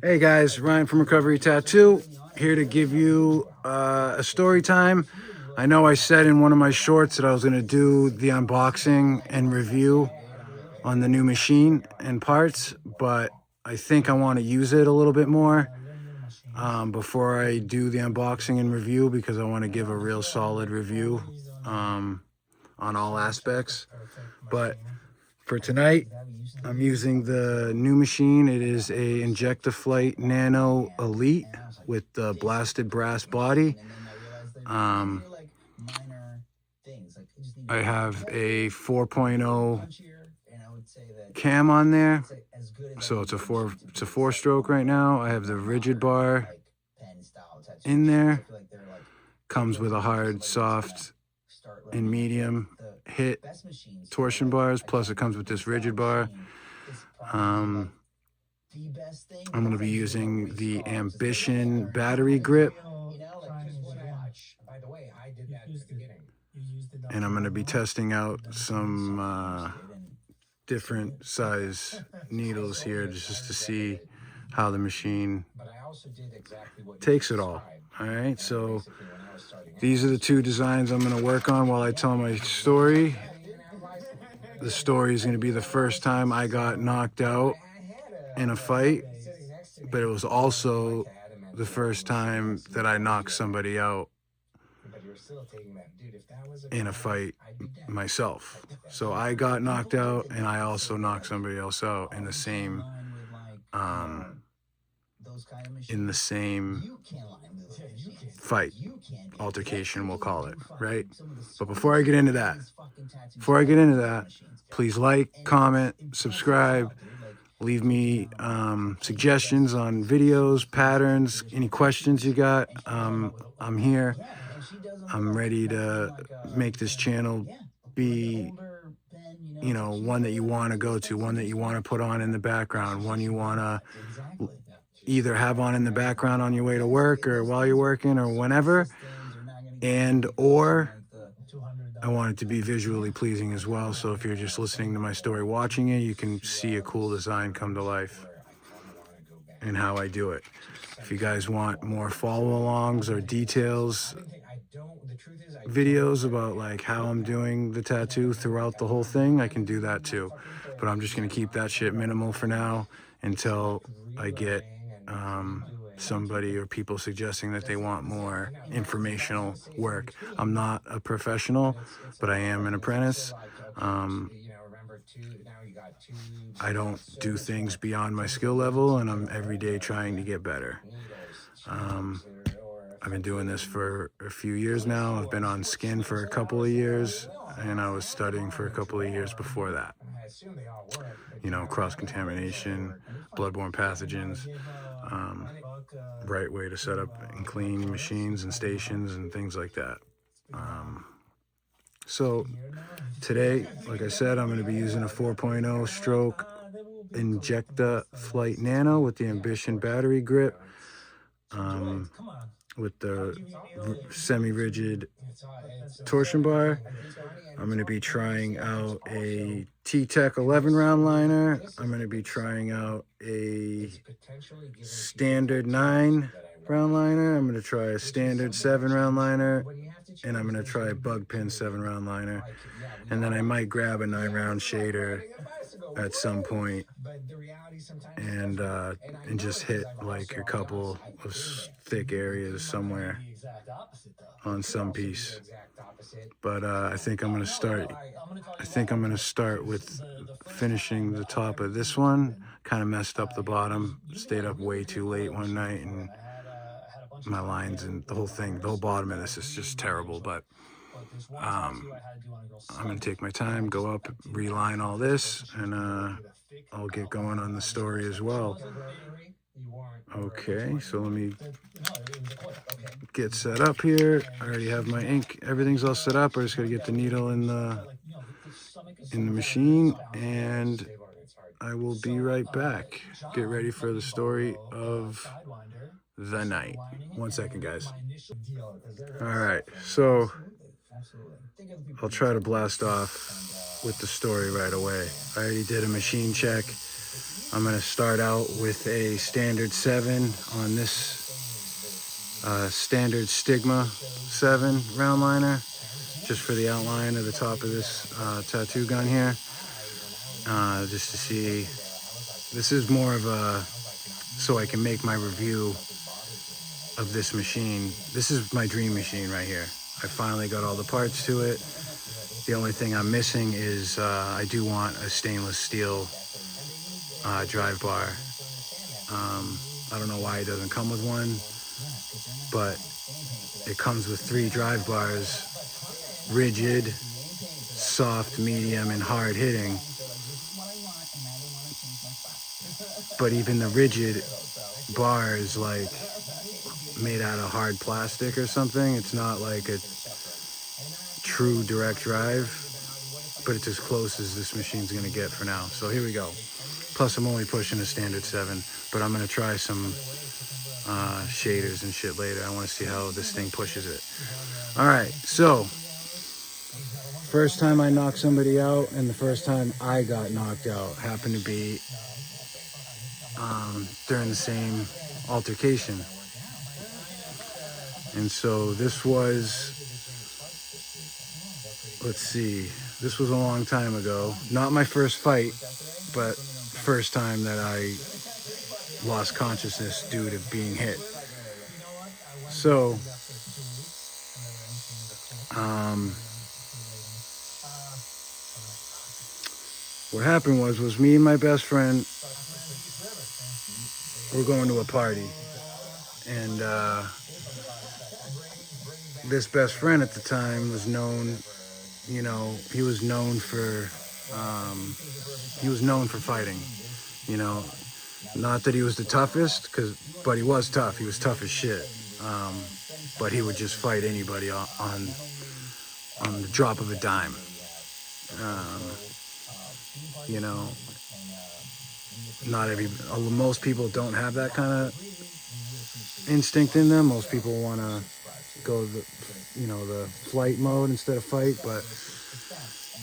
Hey guys, Ryan from Recovery Tattoo here to give you a story time. I know I said in one of my shorts that I was going to do the unboxing and review on the new machine and parts, but I think I want to use it a little bit more before I do the unboxing and review, because I want to give a real solid review on all aspects. But for tonight, I'm using the new machine. It is a Injectaflight Nano Elite with the blasted brass body. I have a 4.0 cam on there, so it's a four stroke right now. I have the rigid bar in there. Comes with a hard, soft, and medium hit torsion bars, plus it comes with this rigid bar. I'm going to be using the Ambition battery grip, and I'm going to be testing out some different size needles here just to see how the machine takes it all. All right, so these are the two designs I'm going to work on while I tell my story. The story is going to be the first time I got knocked out in a fight, but it was also the first time that I knocked somebody out in a fight myself. So I got knocked out, and I also knocked somebody else out in the same fight, altercation, we'll call it, right? But before I get into that, please like, comment, subscribe, leave me suggestions on videos, patterns, any questions you got. I'm here. I'm ready to make this channel be, one that you want to go to, one that you want to put on in the background, one you want to either have on in the background on your way to work or while you're working or whenever, or I want it to be visually pleasing as well. So if you're just listening to my story, watching it, you can see a cool design come to life and how I do it. If you guys want more follow-alongs or details, videos about like how I'm doing the tattoo throughout the whole thing, I can do that too. But I'm just going to keep that shit minimal for now until I get somebody or people suggesting that they want more informational work. I'm not a professional, but I am an apprentice. I don't do things beyond my skill level, and I'm every day trying to get better. I've been doing this for a few years now. I've been on skin for a couple of years, and I was studying for a couple of years before that. Cross-contamination, bloodborne pathogens, right way to set up and clean machines and stations and things like that. So today, like I said, I'm going to be using a 4.0 stroke Injectaflight Nano with the Ambition battery grip, with the semi-rigid torsion bar. I'm going to be trying out a T-Tech 11 round liner. I'm going to be trying out a standard 9 round liner. I'm going to try a standard 7 round liner, and I'm going to try a bug pin 7 round liner. And then I might grab a 9 round shader at some point and just hit like a couple of thick areas somewhere on some piece. But I think I'm going to start with finishing the top of this one. Kind of messed up the bottom, stayed up way too late one night, and my lines and the whole bottom of this is just terrible. But I'm going to take my time, go up, reline all this, and I'll get going on the story as well. Okay, so let me get set up here. I already have my ink. Everything's all set up. I just got to get the needle in the machine, and I will be right back. Get ready for the story of the night. 1 second, guys. All right, so I'll try to blast off with the story right away. I already did a machine check. I'm going to start out with a standard 7 on this standard Stigma 7 round liner, just for the outline of the top of this tattoo gun here, just to see. This is more of a, so I can make my review of this machine. This is my dream machine right here. I finally got all the parts to it. The only thing I'm missing is I do want a stainless steel drive bar. I don't know why it doesn't come with one, but it comes with 3 drive bars: rigid, soft, medium, and hard hitting. But even the rigid bar is like made out of hard plastic or something. It's not like a true direct drive, but it's as close as this machine's gonna get for now. So here we go. Plus I'm only pushing a standard 7, but I'm gonna try some shaders and shit later. I want to see how this thing pushes it. All right, so first time I knocked somebody out and the first time I got knocked out happened to be during the same altercation. And so this was, let's see, this was a long time ago. Not my first fight, but first time that I lost consciousness due to being hit. So, what happened was me and my best friend were going to a party. And this best friend at the time was known, you know, he was known for fighting, you know. Not that he was the toughest, but he was tough. He was tough as shit. But he would just fight anybody on the drop of a dime. You know, most people don't have that kind of instinct in them. Most people want to go the flight mode instead of fight. But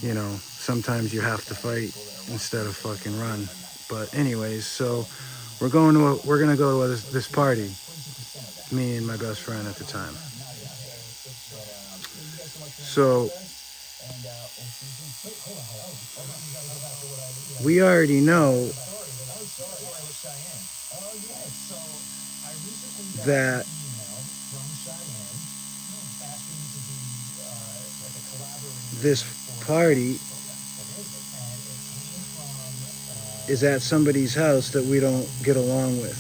you know, sometimes you have to fight instead of fucking run. But anyways, so we're gonna go to this party, me and my best friend at the time. So we already know that this party is at somebody's house that we don't get along with.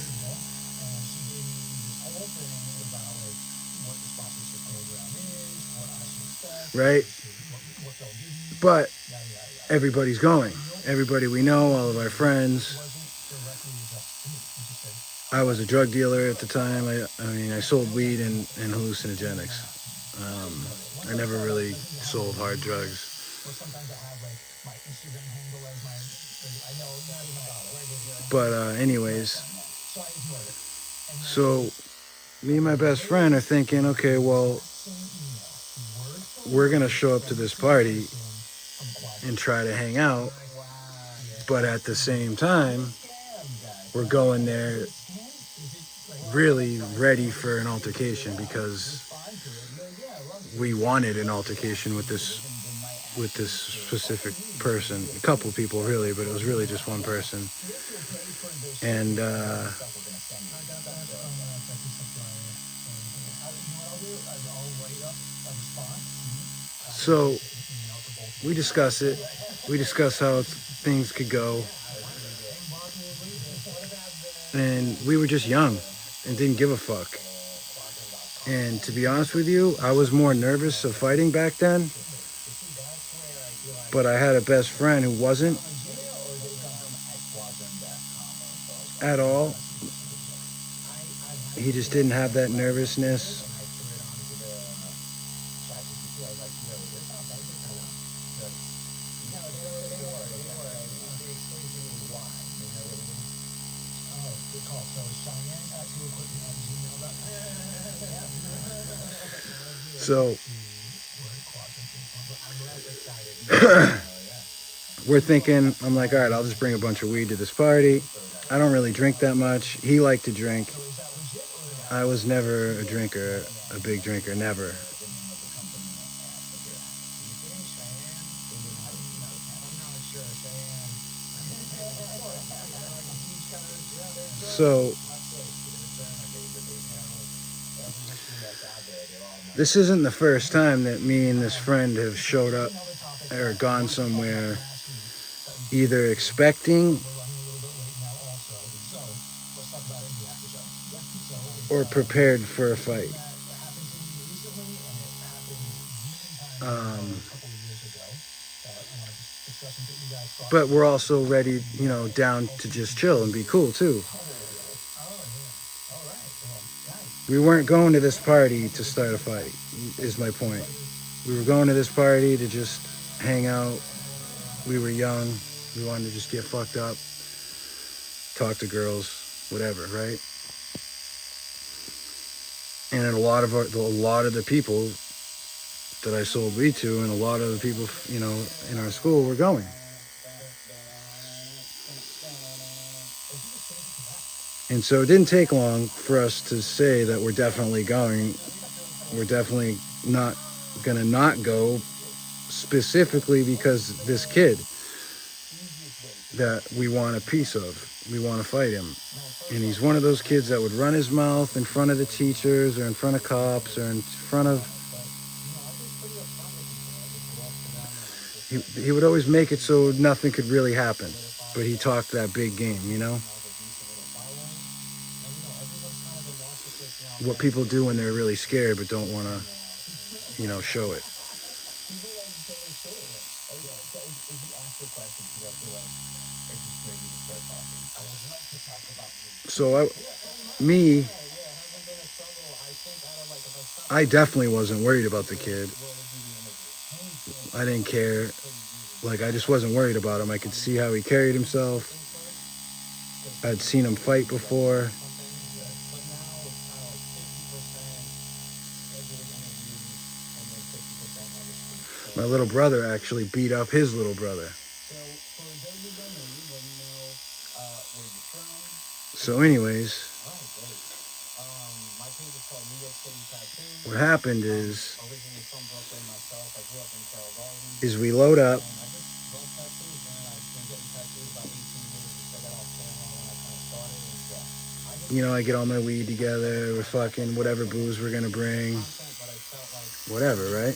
Right? But everybody's going. Everybody we know, all of our friends. I was a drug dealer at the time. I sold weed and hallucinogenics. I never really sold hard drugs. But anyways, so me and my best friend are thinking, okay, well, we're going to show up to this party and try to hang out. But at the same time, we're going there really ready for an altercation because we wanted an altercation with this specific person. A couple people really, but it was really just one person. And so we discuss it. We discuss how things could go. And we were just young and didn't give a fuck. And to be honest with you, I was more nervous of fighting back then. But I had a best friend who wasn't at all. He just didn't have that nervousness. So we're thinking, I'm like, all right, I'll just bring a bunch of weed to this party. I don't really drink that much. He liked to drink. I was never a drinker, a big drinker, never. So this isn't the first time that me and this friend have showed up or gone somewhere either expecting or prepared for a fight. But we're also ready, down to just chill and be cool too. We weren't going to this party to start a fight, is my point. We were going to this party to just hang out. We were young. We wanted to just get fucked up, talk to girls, whatever, right? And a lot of the people that I sold weed to, and a lot of the people, in our school were going. And so it didn't take long for us to say that we're definitely going. We're definitely not gonna not go, specifically because this kid that we want a piece of, we want to fight him. And he's one of those kids that would run his mouth in front of the teachers or in front of cops or in front of... He would always make it so nothing could really happen. But he talked that big game, What people do when they're really scared but don't want to, show it. So I definitely wasn't worried about the kid. I didn't care. I just wasn't worried about him. I could see how he carried himself. I'd seen him fight before. My little brother actually beat up his little brother. So anyways, what happened is we load up. I get all my weed together. We're fucking whatever booze we're gonna bring. Whatever, right?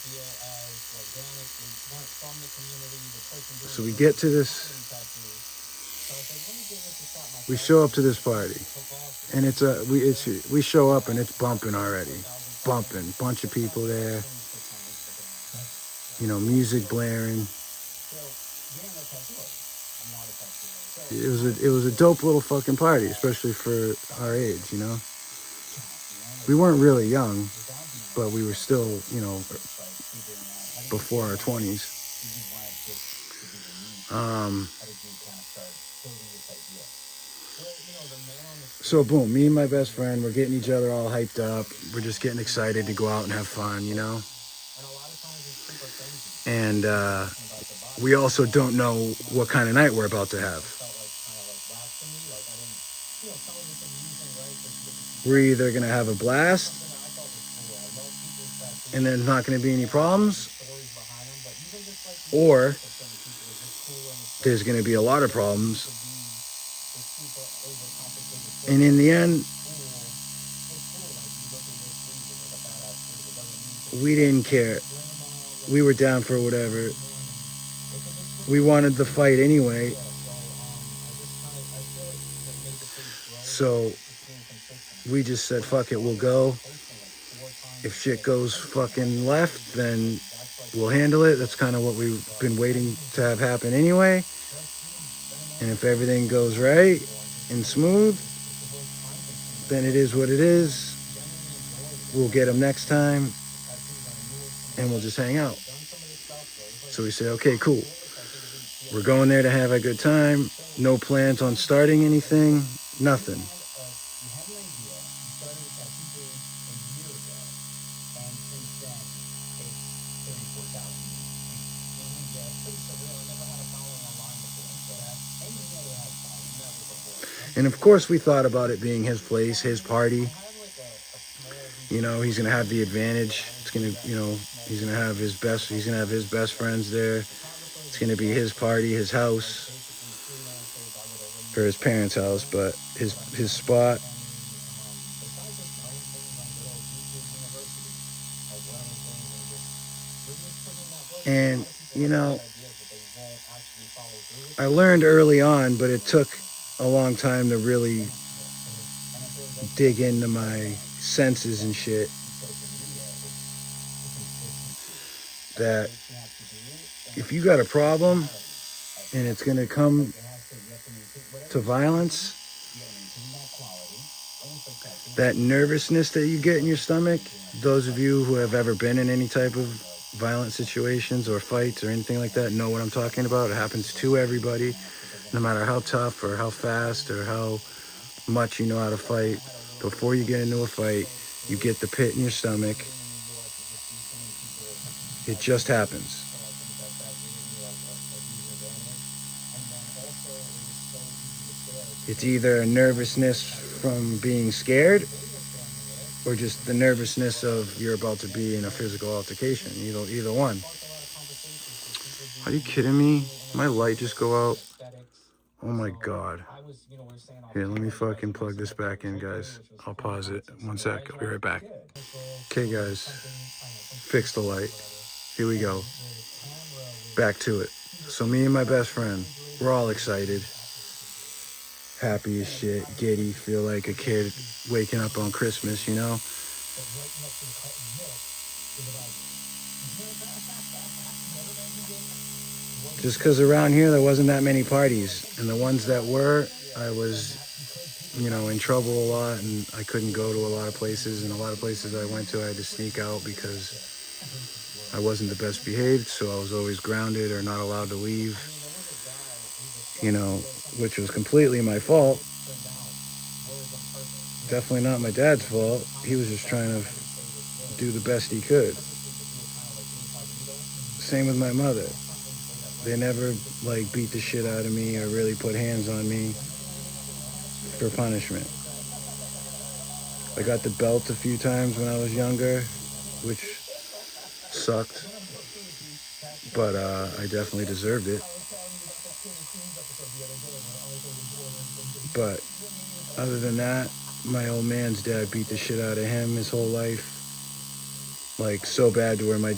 So we get to this. We show up to this party, and we show up and it's bumping already, bumping. Bunch of people there. Music blaring. It was a dope little fucking party, especially for our age, We weren't really young, but we were still, before our 20s. So boom, me and my best friend, we're getting each other all hyped up. We're just getting excited to go out and have fun, And we also don't know what kind of night we're about to have. We're either going to have a blast and there's not going to be any problems, or there's going to be a lot of problems. And in the end, we didn't care. We were down for whatever. We wanted the fight anyway. So we just said, fuck it, we'll go. If shit goes fucking left, then we'll handle it. That's kind of what we've been waiting to have happen anyway. And if everything goes right and smooth, then it is what it is. We'll get them next time, and we'll just hang out. So we say, okay, cool. We're going there to have a good time. No plans on starting anything. Nothing. And of course, we thought about it being his place, his party. You know, he's gonna have the advantage. It's gonna, you know, he's gonna have his best. He's gonna have his best friends there. It's gonna be his party, his house, or his parents' house, but his spot. And you know, I learned early on, but it took a long time to really dig into my senses and shit, that if you got a problem and it's going to come to violence, that nervousness that you get in your stomach, those of you who have ever been in any type of violent situations or fights or anything like that know what I'm talking about. It happens to everybody, no matter how tough or how fast or how much you know how to fight. Before you get into a fight, you get the pit in your stomach. It just happens. It's either a nervousness from being scared or just the nervousness of you're about to be in a physical altercation. Either one. Are you kidding me? My light just go out? Oh my God. Here, let me fucking plug this back in, guys. I'll pause it. 1 sec. I'll be right back. Okay, guys. Fix the light. Here we go. Back to it. So me and my best friend, we're all excited. Happy as shit. Giddy. Feel like a kid waking up on Christmas, you know? Just because around here there wasn't that many parties. And the ones that were, I was, you know, in trouble a lot, and I couldn't go to a lot of places. And a lot of places I went to, I had to sneak out because I wasn't the best behaved. So I was always grounded or not allowed to leave, you know, which was completely my fault. Definitely not my dad's fault. He was just trying to do the best he could. Same with my mother. They never like beat the shit out of me or really put hands on me for punishment. I got the belt a few times when I was younger, which sucked, but I definitely deserved it. But other than that, my old man's dad beat the shit out of him his whole life. Like so bad to where my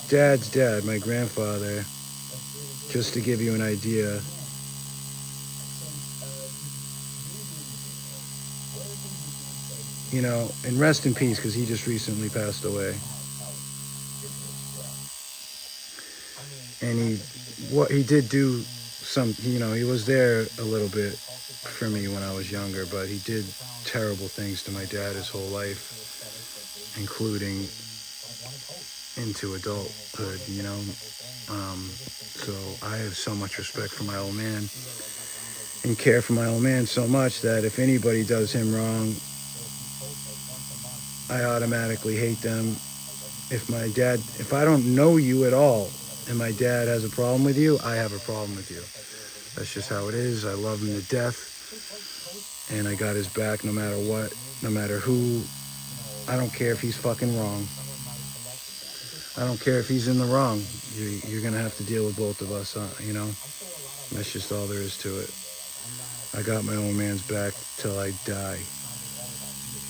dad's dad, my grandfather, just to give you an idea, you know, and rest in peace because he just recently passed away. And he did do some, you know, he was there a little bit for me when I was younger, but he did terrible things to my dad his whole life, including into adulthood, you know. So I have so much respect for my old man and care for my old man so much that if anybody does him wrong, I automatically hate them. If I don't know you at all and my dad has a problem with you, I have a problem with you. That's just how it is. I love him to death, and I got his back no matter what, no matter who. I don't care if he's fucking wrong. I don't care if he's in the wrong. You're going to have to deal with both of us, you know? That's just all there is to it. I got my old man's back till I die.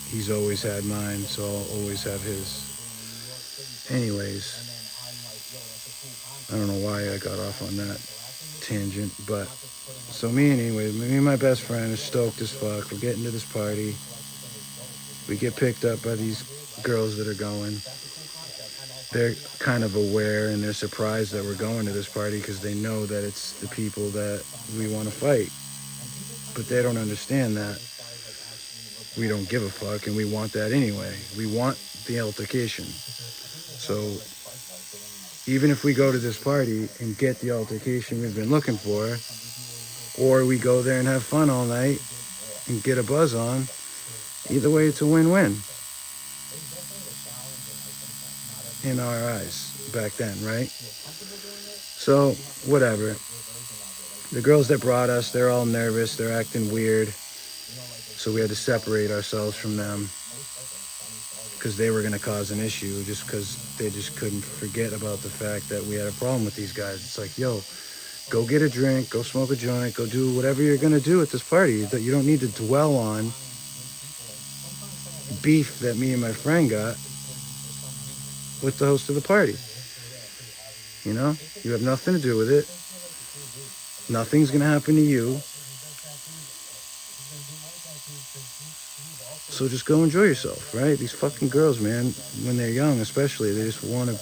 He's always had mine, so I'll always have his. Anyways, I don't know why I got off on that tangent, but so me and my best friend are stoked as fuck. We're getting to this party. We get picked up by these girls that are going. They're kind of aware and they're surprised that we're going to this party because they know that it's the people that we want to fight. But they don't understand that we don't give a fuck and we want that anyway. We want the altercation. So even if we go to this party and get the altercation we've been looking for, or we go there and have fun all night and get a buzz on, either way it's a win-win. In our eyes back then, right? So whatever. The girls that brought us, they're all nervous. They're acting weird. So we had to separate ourselves from them because they were going to cause an issue just because they just couldn't forget about the fact that we had a problem with these guys. It's like, yo, go get a drink, go smoke a joint, go do whatever you're going to do at this party. That you don't need to dwell on beef that me and my friend got with the host of the party. You know, you have nothing to do with it. Nothing's going to happen to you. So just go enjoy yourself, right? These fucking girls, man, when they're young especially, they just want to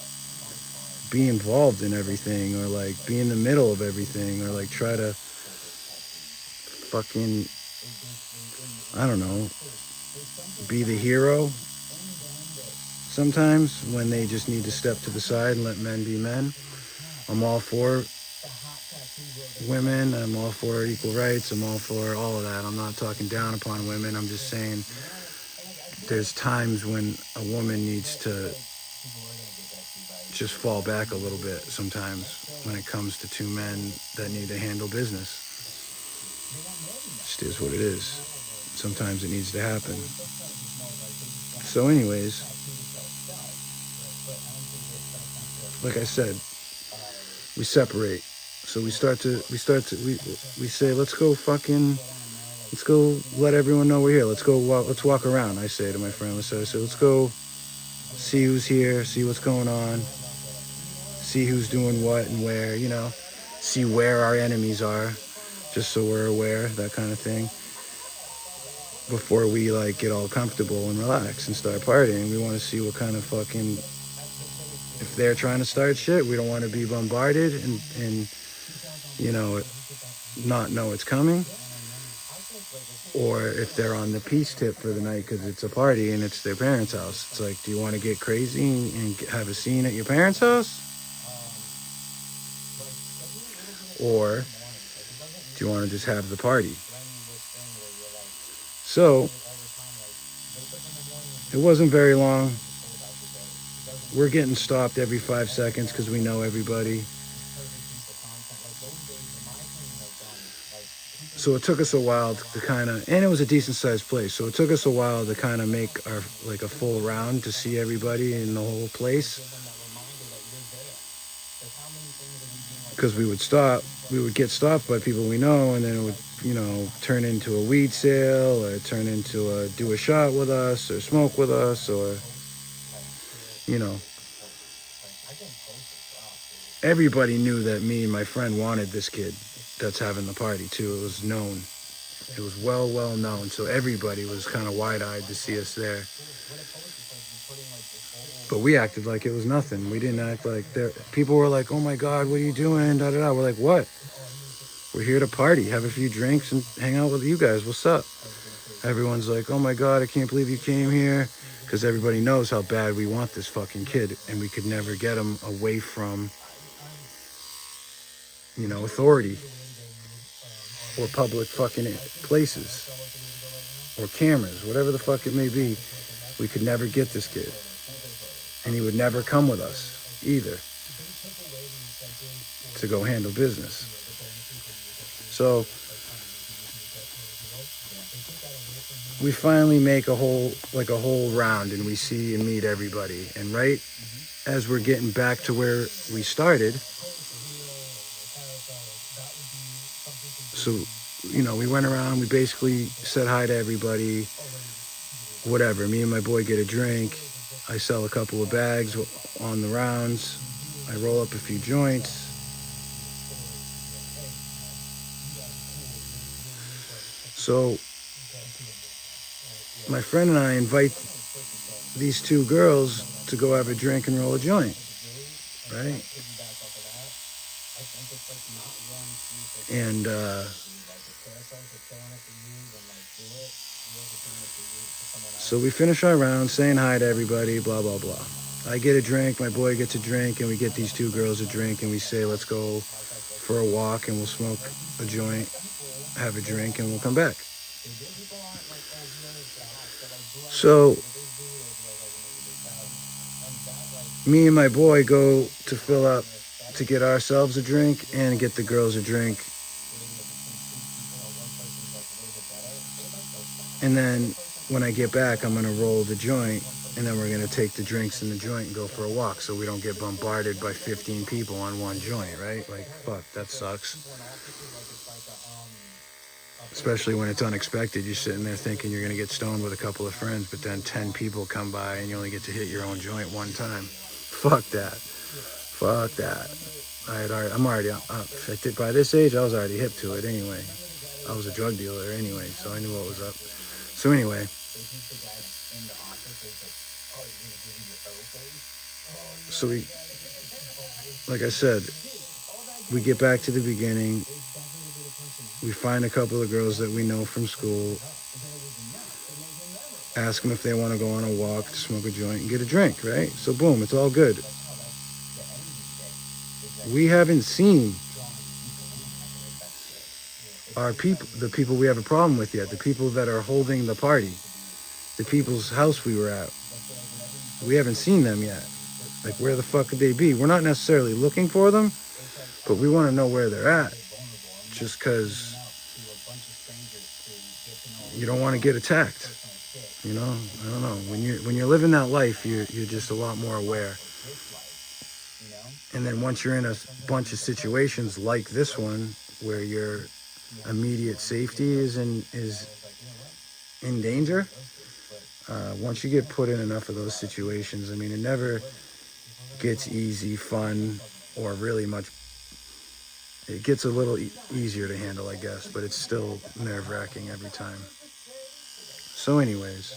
be involved in everything or like be in the middle of everything or like try to fucking, I don't know, be the hero sometimes when they just need to step to the side and let men be men. I'm all for women. I'm all for equal rights. I'm all for all of that. I'm not talking down upon women. I'm just saying there's times when a woman needs to just fall back a little bit sometimes when it comes to two men that need to handle business. Just is what it is. Sometimes it needs to happen. So anyways, like I said, we separate. So we say, let's go let everyone know we're here. Let's walk around. I say to my friend, let's go see who's here, see what's going on, see who's doing what and where, you know, see where our enemies are, just so we're aware, that kind of thing. Before we like get all comfortable and relax and start partying, we want to see what kind of fucking, if they're trying to start shit, we don't want to be bombarded and you know, not know it's coming. Or if they're on the peace tip for the night because it's a party and it's their parents' house. It's like, do you want to get crazy and have a scene at your parents' house? Or do you want to just have the party? So, it wasn't very long. We're getting stopped every 5 seconds because we know everybody. So it took us a while to kind of, and it was a decent sized place. So it took us a while to kind of make our, like a full round to see everybody in the whole place. Because we would get stopped by people we know, and then it would, you know, turn into a weed sale or turn into do a shot with us or smoke with us or, you know. Everybody knew that me and my friend wanted this kid that's having the party too. It was known. It was well known. So everybody was kind of wide-eyed to see us there. But we acted like it was nothing. We didn't act like there. People were like, "Oh my God, what are you doing?" Da da da. We're like, "What? We're here to party, have a few drinks, and hang out with you guys. What's up?" Everyone's like, "Oh my God, I can't believe you came here," because everybody knows how bad we want this fucking kid, and we could never get him away from, you know, authority or public fucking places or cameras, whatever the fuck it may be. We could never get this kid, and he would never come with us either to go handle business. So we finally make a whole round, and we see and meet everybody. And right as we're getting back to where we started, so, you know, we went around, we basically said hi to everybody, whatever. Me and my boy get a drink. I sell a couple of bags on the rounds. I roll up a few joints. So my friend and I invite these two girls to go have a drink and roll a joint, right? And so we finish our round, saying hi to everybody, blah, blah, blah. I get a drink, my boy gets a drink, and we get these two girls a drink, and we say, let's go for a walk, and we'll smoke a joint, have a drink, and we'll come back. So me and my boy go to fill up to get ourselves a drink and get the girls a drink And then when I get back, I'm gonna roll the joint, and then we're gonna take the drinks in the joint and go for a walk, so we don't get bombarded by 15 people on one joint, right? Like, fuck, that sucks. Especially when it's unexpected. You're sitting there thinking you're gonna get stoned with a couple of friends, but then 10 people come by and you only get to hit your own joint one time. Fuck that. Fuck that. I'm already, by this age, I was already hip to it anyway. I was a drug dealer anyway, so I knew what was up. So anyway, so like I said, we get back to the beginning. We find a couple of girls that we know from school, ask them if they want to go on a walk, to smoke a joint, and get a drink, right? So boom, it's all good. We haven't seen our people, the people we have a problem with yet, the people that are holding the party, the people's house we were at. We haven't seen them yet. Like, where the fuck could they be? We're not necessarily looking for them, but we want to know where they're at. Just because you don't want to get attacked. You know, I don't know. When you're living that life, you're just a lot more aware. And then once you're in a bunch of situations like this one, where your immediate safety is in danger, once you get put in enough of those situations, I mean, it never gets easy, fun, or really much. It gets a little easier to handle, I guess, but it's still nerve-wracking every time. So anyways,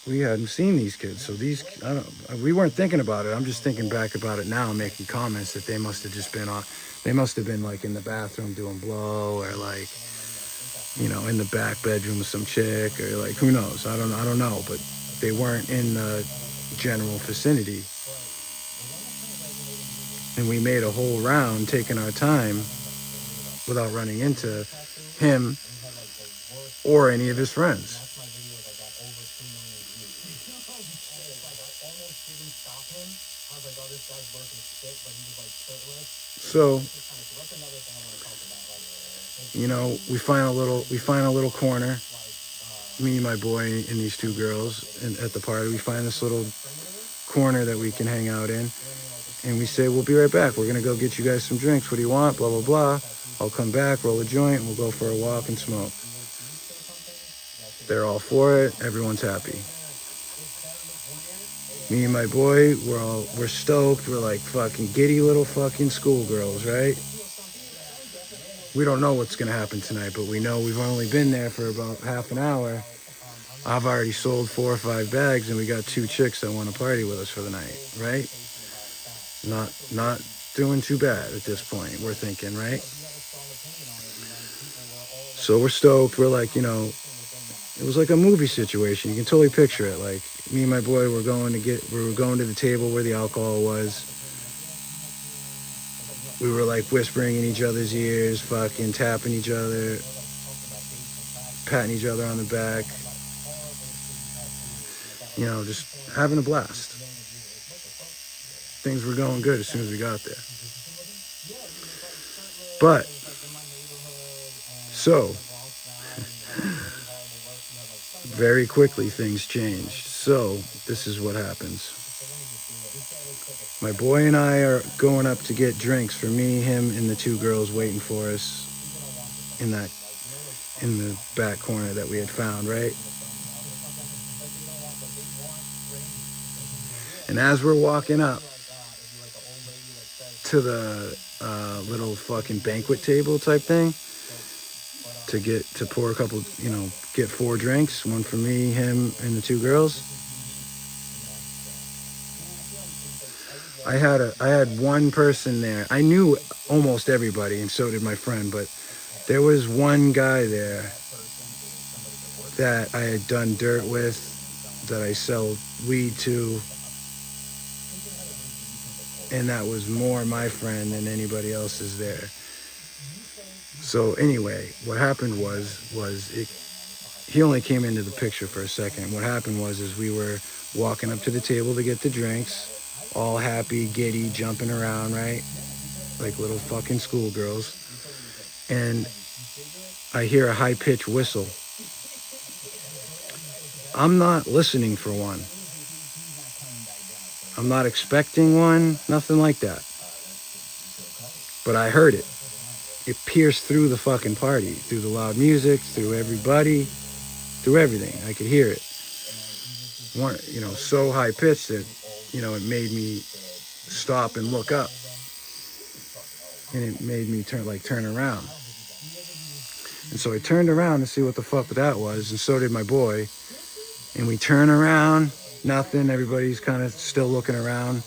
we hadn't seen these kids, so we weren't thinking about it. I'm just thinking back about it now, making comments that they must have just been like in the bathroom doing blow, or like, you know, in the back bedroom with some chick, or like, who knows? I don't know, but they weren't in the general vicinity. And we made a whole round, taking our time without running into him or any of his friends. So, you know, we find a little corner, me and my boy and these two girls, and at the party we find this little corner that we can hang out in. And we say, we'll be right back. We're going to go get you guys some drinks. What do you want? Blah, blah, blah. I'll come back, roll a joint, and we'll go for a walk and smoke. They're all for it. Everyone's happy. Me and my boy, we're stoked. We're like fucking giddy little fucking schoolgirls, right? We don't know what's going to happen tonight, but we know we've only been there for about half an hour. I've already sold 4 or 5 bags, and we got 2 chicks that want to party with us for the night, right? Not doing too bad at this point, we're thinking, right? So we're stoked. We're like, you know, it was like a movie situation. You can totally picture it. Like, me and my boy were going to the table where the alcohol was. We were like whispering in each other's ears, fucking tapping each other, patting each other on the back. You know, just having a blast. Things were going good as soon as we got there. But, so, very quickly things changed. So, this is what happens. My boy and I are going up to get drinks for me, him, and the 2 girls waiting for us in the back corner that we had found, right? And as we're walking up to the little fucking banquet table type thing to pour a couple, you know, get 4 drinks, one for me, him, and the 2 girls. I had one person there. I knew almost everybody, and so did my friend, but there was one guy there that I had done dirt with, that I sell weed to, and that was more my friend than anybody else's there. So anyway, what happened he only came into the picture for a second. What happened was we were walking up to the table to get the drinks, all happy, giddy, jumping around, right? Like little fucking schoolgirls. And I hear a high-pitched whistle. I'm not listening for one. I'm not expecting one, nothing like that. But I heard it. It pierced through the fucking party, through the loud music, through everybody, through everything. I could hear it. So high pitched that, it made me stop and look up. And it made me turn around. And so I turned around to see what the fuck that was, and so did my boy. And we turn around, nothing. Everybody's kind of still looking around,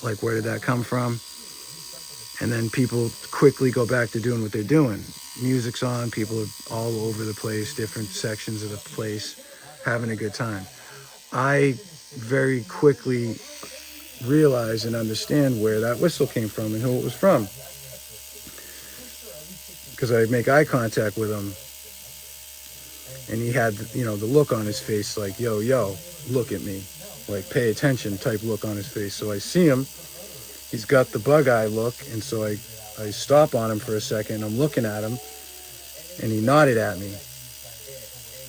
like, where did that come from? And then people quickly go back to doing what they're doing. Music's on, people are all over the place, different sections of the place, having a good time. I very quickly realize and understand where that whistle came from and who it was from. Because I make eye contact with him. And he had, the look on his face, like, yo, look at me. Like, pay attention type look on his face. So I see him. He's got the bug eye look. And so I stop on him for a second. I'm looking at him. And he nodded at me.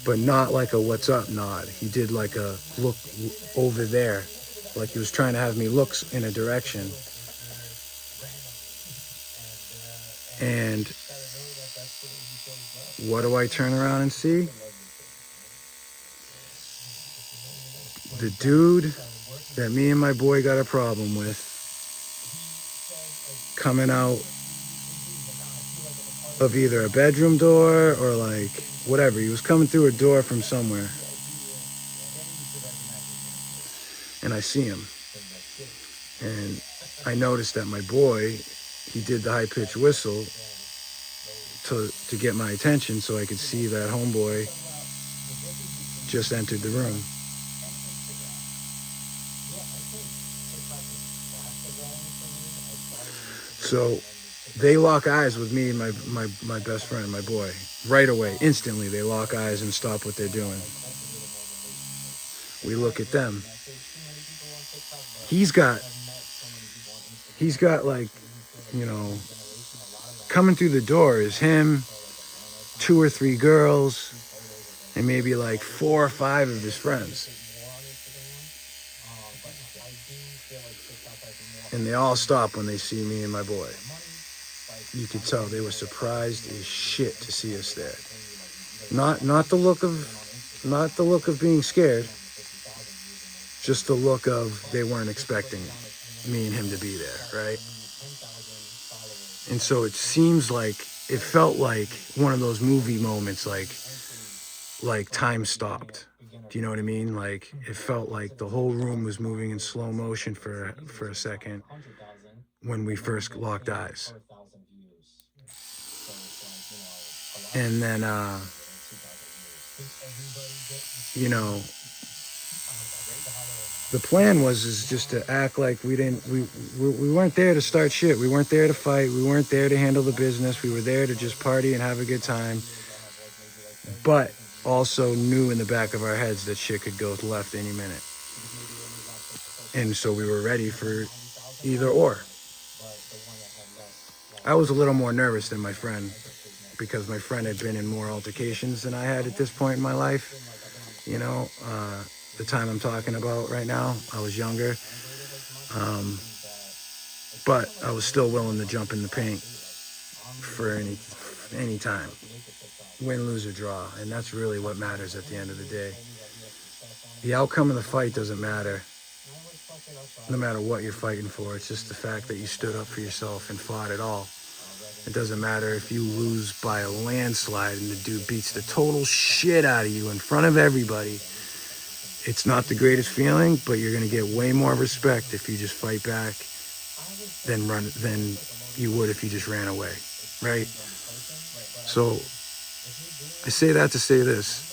But not like a what's up nod. He did like a look over there. Like he was trying to have me look in a direction. And what do I turn around and see? The dude that me and my boy got a problem with coming out of either a bedroom door or like whatever. He was coming through a door from somewhere. And I see him. And I noticed that my boy, he did the high-pitched whistle to get my attention so I could see that homeboy just entered the room. So they lock eyes with me and my best friend, my boy. Right away, instantly, they lock eyes and stop what they're doing. We look at them. He's got like, coming through the door is him, 2 or 3 girls, and maybe like 4 or 5 of his friends. And they all stop when they see me and my boy. You could tell they were surprised as shit to see us there. Not the look of being scared. Just the look of they weren't expecting me and him to be there, right? And so it felt like one of those movie moments, like time stopped. Do you know what I mean? Like it felt like the whole room was moving in slow motion for a second when we first locked eyes. And then, the plan was just to act like we weren't there to start shit. We weren't there to fight. We weren't there to handle the business. We were there to just party and have a good time. But also knew in the back of our heads that shit could go left any minute. And so we were ready for either or. I was a little more nervous than my friend because my friend had been in more altercations than I had at this point in my life. The time I'm talking about right now, I was younger. But I was still willing to jump in the paint for any time. Win, lose, or draw. And that's really what matters at the end of the day. The outcome of the fight doesn't matter. No matter what you're fighting for. It's just the fact that you stood up for yourself and fought it all. It doesn't matter if you lose by a landslide and the dude beats the total shit out of you in front of everybody. It's not the greatest feeling, but you're going to get way more respect if you just fight back than you would if you just ran away, right? So I say that to say this.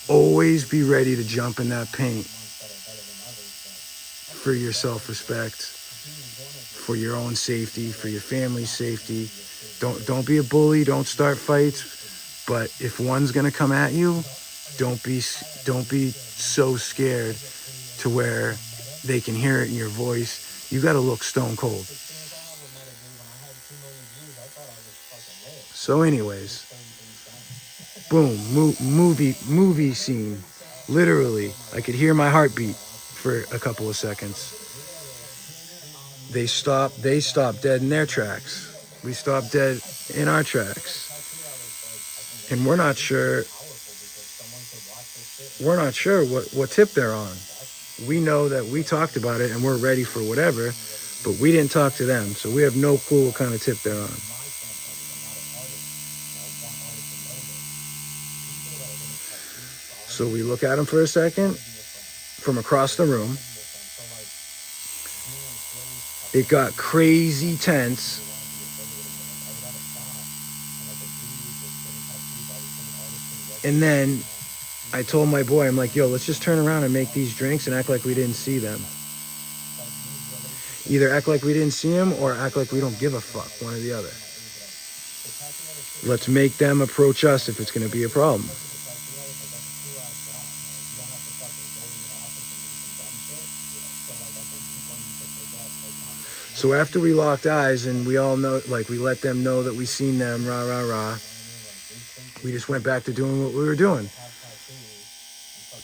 Always be ready to jump in that paint for your self-respect, for your own safety, for your family's safety. Don't be a bully. Don't start fights. But if one's going to come at you, don't be so scared to where they can hear it in your voice. You got to look stone cold. So anyways, boom, movie scene. Literally, I could hear my heartbeat for a couple of seconds. They stopped dead in their tracks. We stopped dead in our tracks. And we're not sure what tip they're on. We know that we talked about it and we're ready for whatever, but we didn't talk to them, so we have no clue what kind of tip they're on. So we look at them for a second from across the room. It got crazy tense. And then I told my boy, I'm like, yo, let's just turn around and make these drinks and act like we didn't see them. Either act like we didn't see them or act like we don't give a fuck, one or the other. Let's make them approach us if it's going to be a problem. So after we locked eyes and we all know, like we let them know that we seen them, rah, rah, rah, we just went back to doing what we were doing.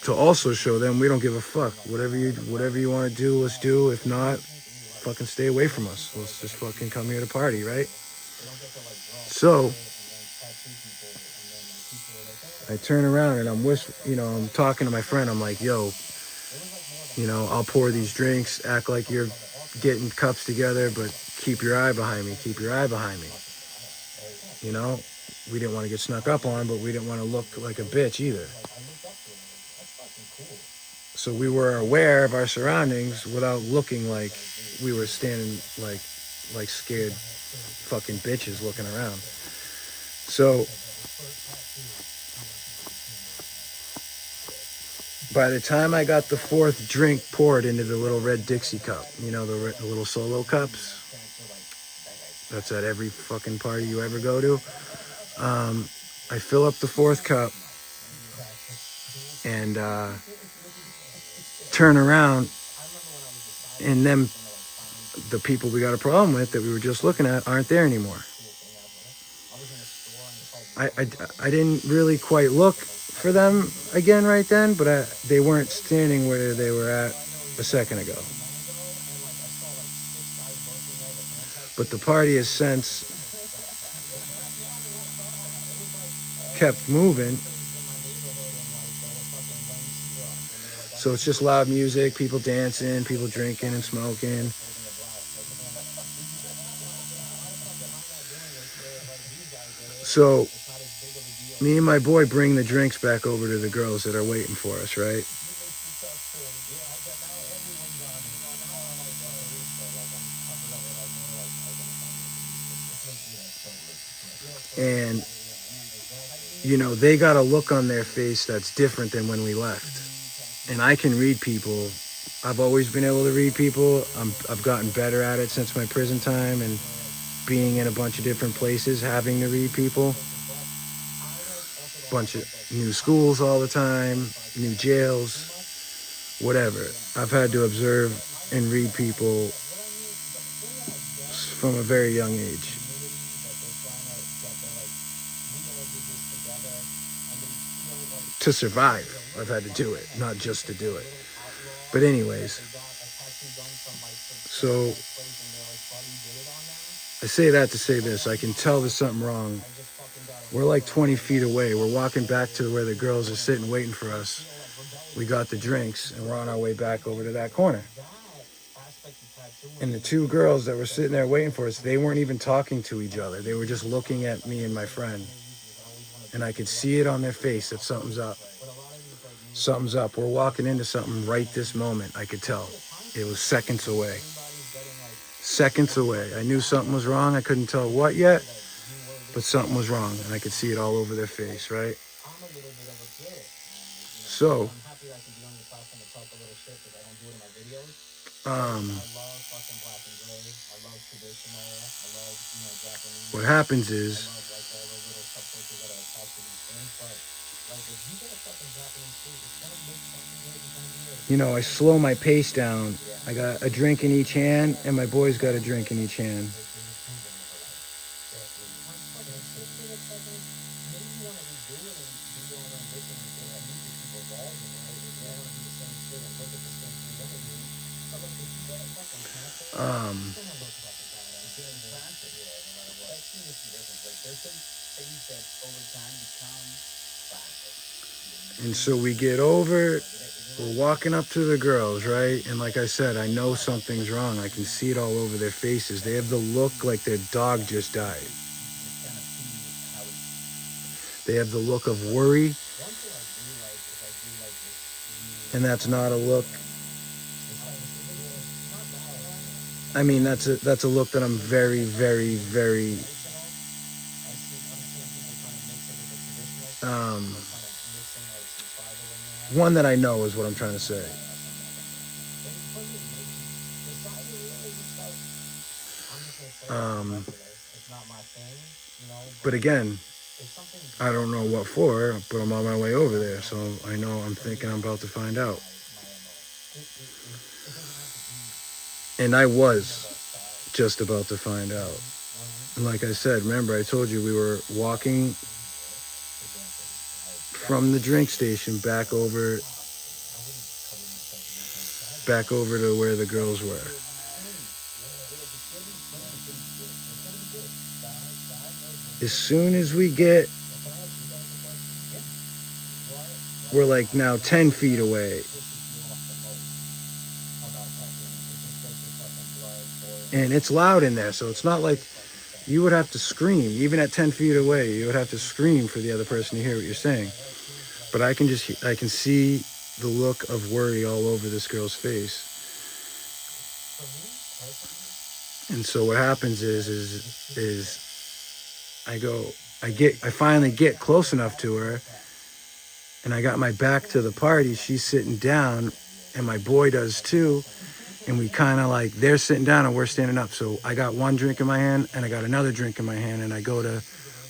To also show them we don't give a fuck. Whatever you want to do, let's do. If not, fucking stay away from us. Let's just fucking come here to party, right? So I turn around and I'm talking to my friend. I'm like, yo, I'll pour these drinks, act like you're getting cups together, but keep your eye behind me. Keep your eye behind me. We didn't want to get snuck up on, but we didn't want to look like a bitch either. So we were aware of our surroundings without looking like we were standing like scared fucking bitches looking around. So by the time I got the fourth drink poured into the little red Dixie cup, the little solo cups, that's at every fucking party you ever go to, I fill up the fourth cup and turn around, and then the people we got a problem with that we were just looking at aren't there anymore. I didn't really quite look for them again right then, but they weren't standing where they were at a second ago. But the party has since kept moving. So it's just loud music, people dancing, people drinking and smoking. So me and my boy bring the drinks back over to the girls that are waiting for us, right? And, they got a look on their face that's different than when we left. And I can read people. I've always been able to read people. I've gotten better at it since my prison time and being in a bunch of different places, having to read people. Bunch of new schools all the time, new jails, whatever. I've had to observe and read people from a very young age. To survive, I've had to do it, not just to do it. But anyways, so I say that to say this. I can tell there's something wrong. We're like 20 feet away. We're walking back to where the girls are sitting waiting for us. We got the drinks and we're on our way back over to that corner. And the two girls that were sitting there waiting for us, they weren't even talking to each other. They were just looking at me and my friend. And I could see it on their face that something's up. Something's up. We're walking into something right this moment. I could tell. It was seconds away. Seconds away. I knew something was wrong. I couldn't tell what yet, but something was wrong. And I could see it all over their face, right? So, what happens is, I slow my pace down. I got a drink in each hand, and my boy's got a drink in each hand. And so we get over, we're walking up to the girls, right? And like I said, I know something's wrong. I can see it all over their faces. They have the look like their dog just died. They have the look of worry. And that's not a look. I mean, that's a look that I'm very, very, very one that I know is what I'm trying to say. But again, I don't know what for, but I'm on my way over there, so I know I'm thinking I'm about to find out. And I was just about to find out. And like I said, remember I told you we were walking from the drink station back over to where the girls were. As soon as we get, we're like now 10 feet away. And it's loud in there, so it's not like you would have to scream. Even at 10 feet away, you would have to scream for the other person to hear what you're saying. But I can see the look of worry all over this girl's face. And so what happens is I finally get close enough to her, and I got my back to the party. She's sitting down, and my boy does too. And we kind of like, they're sitting down and we're standing up. So I got one drink in my hand and I got another drink in my hand, and I go to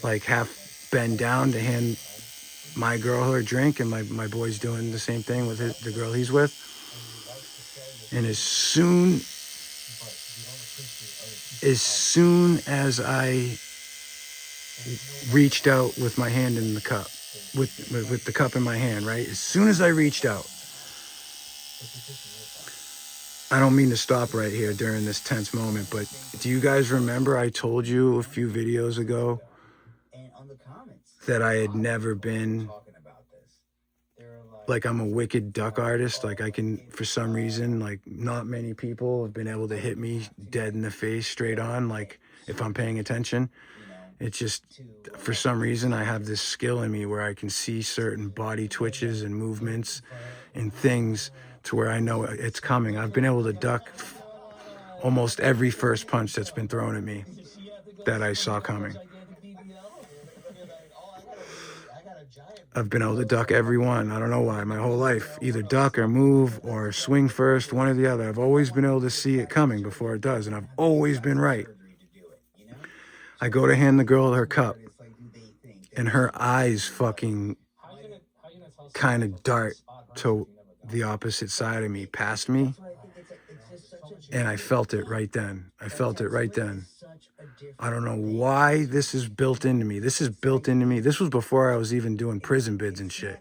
like half bend down to hand my girl her drink, and my boy's doing the same thing with the girl he's with. And as soon as I reached out with my hand in the cup, with the cup in my hand, right? As soon as I reached out, I don't mean to stop right here during this tense moment, but do you guys remember I told you a few videos ago that I had never been, like, I'm a wicked duck artist. Like, I can, for some reason, like, not many people have been able to hit me dead in the face straight on, like, if I'm paying attention. It's just, for some reason, I have this skill in me where I can see certain body twitches and movements and things to where I know it's coming. I've been able to duck almost every first punch that's been thrown at me that I saw coming. I've been able to duck every one. I don't know why. My whole life, either duck or move or swing first, one or the other. I've always been able to see it coming before it does, and I've always been right. I go to hand the girl her cup, and her eyes fucking kind of dart to the opposite side of me, past me. And I felt it right then. I don't know why this is built into me. This was before I was even doing prison bids and shit.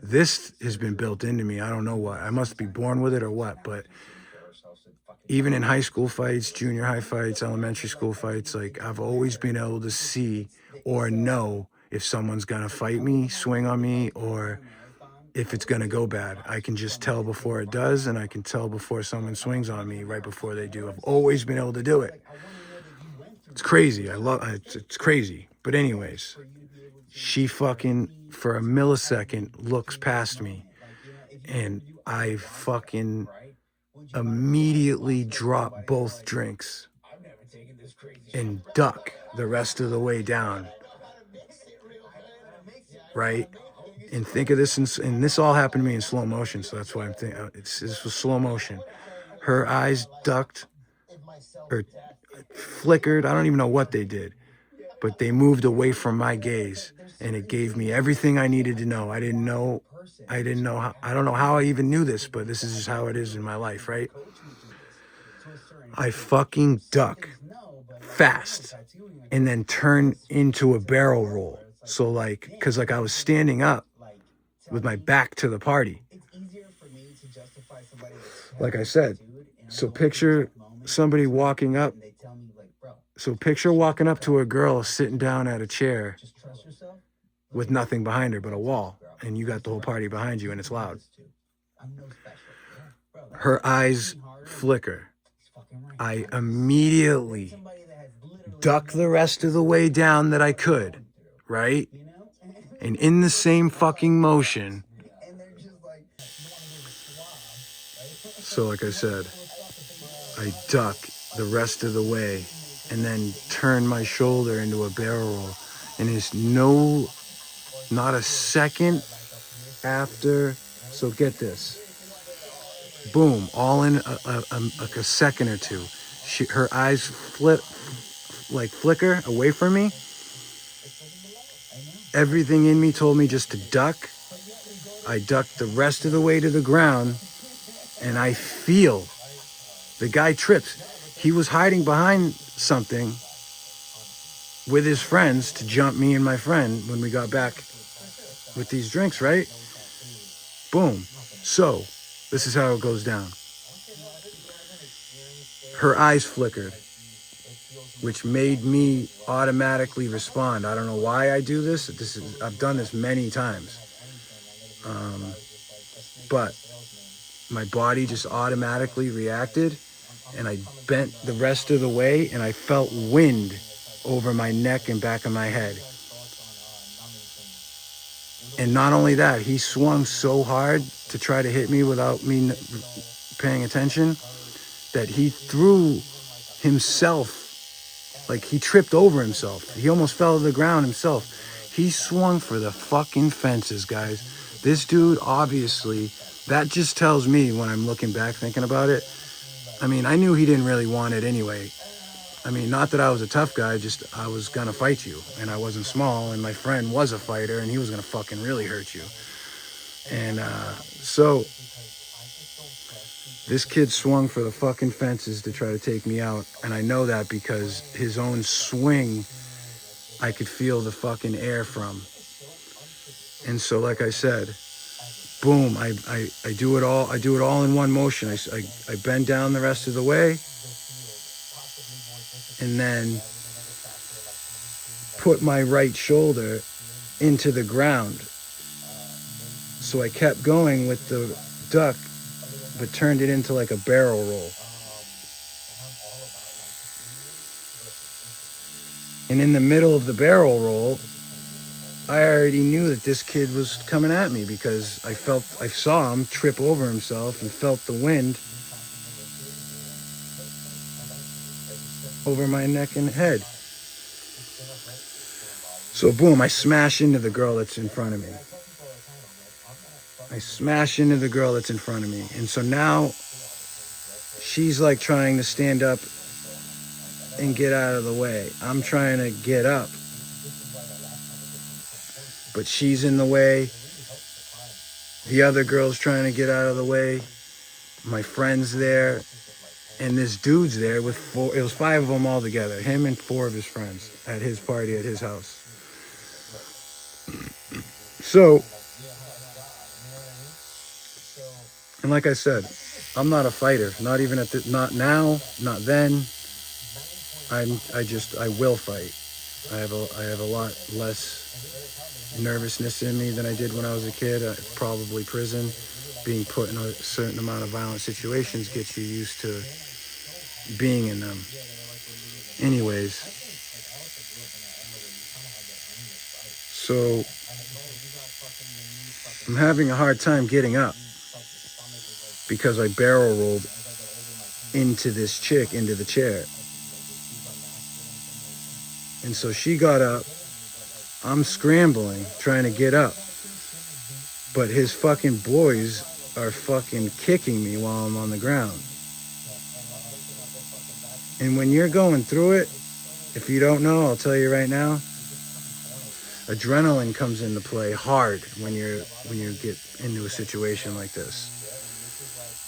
This has been built into me. I don't know what. I must be born with it or what. But even in high school fights, junior high fights, elementary school fights, like, I've always been able to see or know if someone's gonna fight me, swing on me, or if it's gonna go bad. I can just tell before it does, and I can tell before someone swings on me right before they do. I've always been able to do it. It's crazy. It's crazy. But anyways, she fucking, for a millisecond, looks past me, and I fucking immediately drop both drinks and duck the rest of the way down. Right? And think of this, and this all happened to me in slow motion, so that's why I'm thinking this was slow motion. Her eyes ducked or flickered. I don't even know what they did, but they moved away from my gaze, and it gave me everything I needed to know. I don't know how I even knew this, but this is just how it is in my life, right? I fucking duck fast and then turn into a barrel roll. So like, cause like I was standing up with my back to the party. Like I said, so picture somebody walking up. So picture walking up to a girl sitting down at a chair with nothing behind her but a wall, and you got the whole party behind you and it's loud. Her eyes flicker. I immediately duck the rest of the way down that I could, right? And in the same fucking motion, so like I said, I duck the rest of the way and then turn my shoulder into a barrel roll. And it's not a second after. So get this. Boom, all in like a second or two. Her eyes flicker away from me. Everything in me told me just to duck. I ducked the rest of the way to the ground, and I feel the guy trips. He was hiding behind something with his friends to jump me and my friend when we got back with these drinks, right? Boom. So, this is how it goes down. Her eyes flickered, which made me automatically respond. I don't know why I do this. I've done this many times. But my body just automatically reacted, and I bent the rest of the way, and I felt wind over my neck and back of my head. And not only that, he swung so hard to try to hit me without me paying attention that he threw himself, like he tripped over himself. He almost fell to the ground himself. He swung for the fucking fences, guys. This dude, obviously, that just tells me when I'm looking back thinking about it, I mean, I knew he didn't really want it anyway. I mean, not that I was a tough guy, just I was gonna fight you, and I wasn't small, and my friend was a fighter, and he was gonna fucking really hurt you. And so this kid swung for the fucking fences to try to take me out, and I know that because his own swing, I could feel the fucking air from. And so, like I said, boom, I do it all. I do it all in one motion. I bend down the rest of the way, and then put my right shoulder into the ground. So I kept going with the duck, but turned it into like a barrel roll. And in the middle of the barrel roll, I already knew that this kid was coming at me because I saw him trip over himself and felt the wind over my neck and head. So boom, I smash into the girl that's in front of me. And so now she's like trying to stand up and get out of the way. I'm trying to get up, but she's in the way. The other girl's trying to get out of the way. My friend's there, and this dude's there with it was 5 of them all together, him and 4 of his friends at his party at his house. So, and like I said, I'm not a fighter, not even not now, not then. I will fight. I have a lot less nervousness in me than I did when I was a kid. Probably prison, being put in a certain amount of violent situations gets you used to being in them. Anyways, so I'm having a hard time getting up because I barrel rolled into this chick, into the chair. And so she got up. I'm scrambling, trying to get up. But his fucking boys are fucking kicking me while I'm on the ground. And when you're going through it, if you don't know, I'll tell you right now, adrenaline comes into play hard when you get into a situation like this.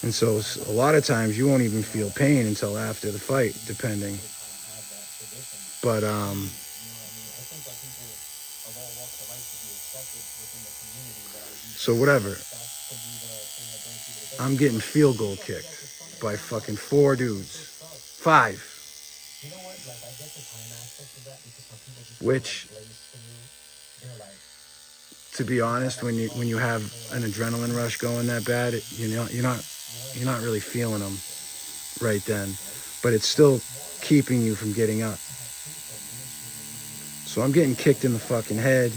And so a lot of times you won't even feel pain until after the fight, depending. But So whatever. I'm getting field goal kicked by fucking 4 dudes. 5. Which, to be honest, when you have an adrenaline rush going that bad, you're not really feeling them right then, but it's still keeping you from getting up. So I'm getting kicked in the fucking head,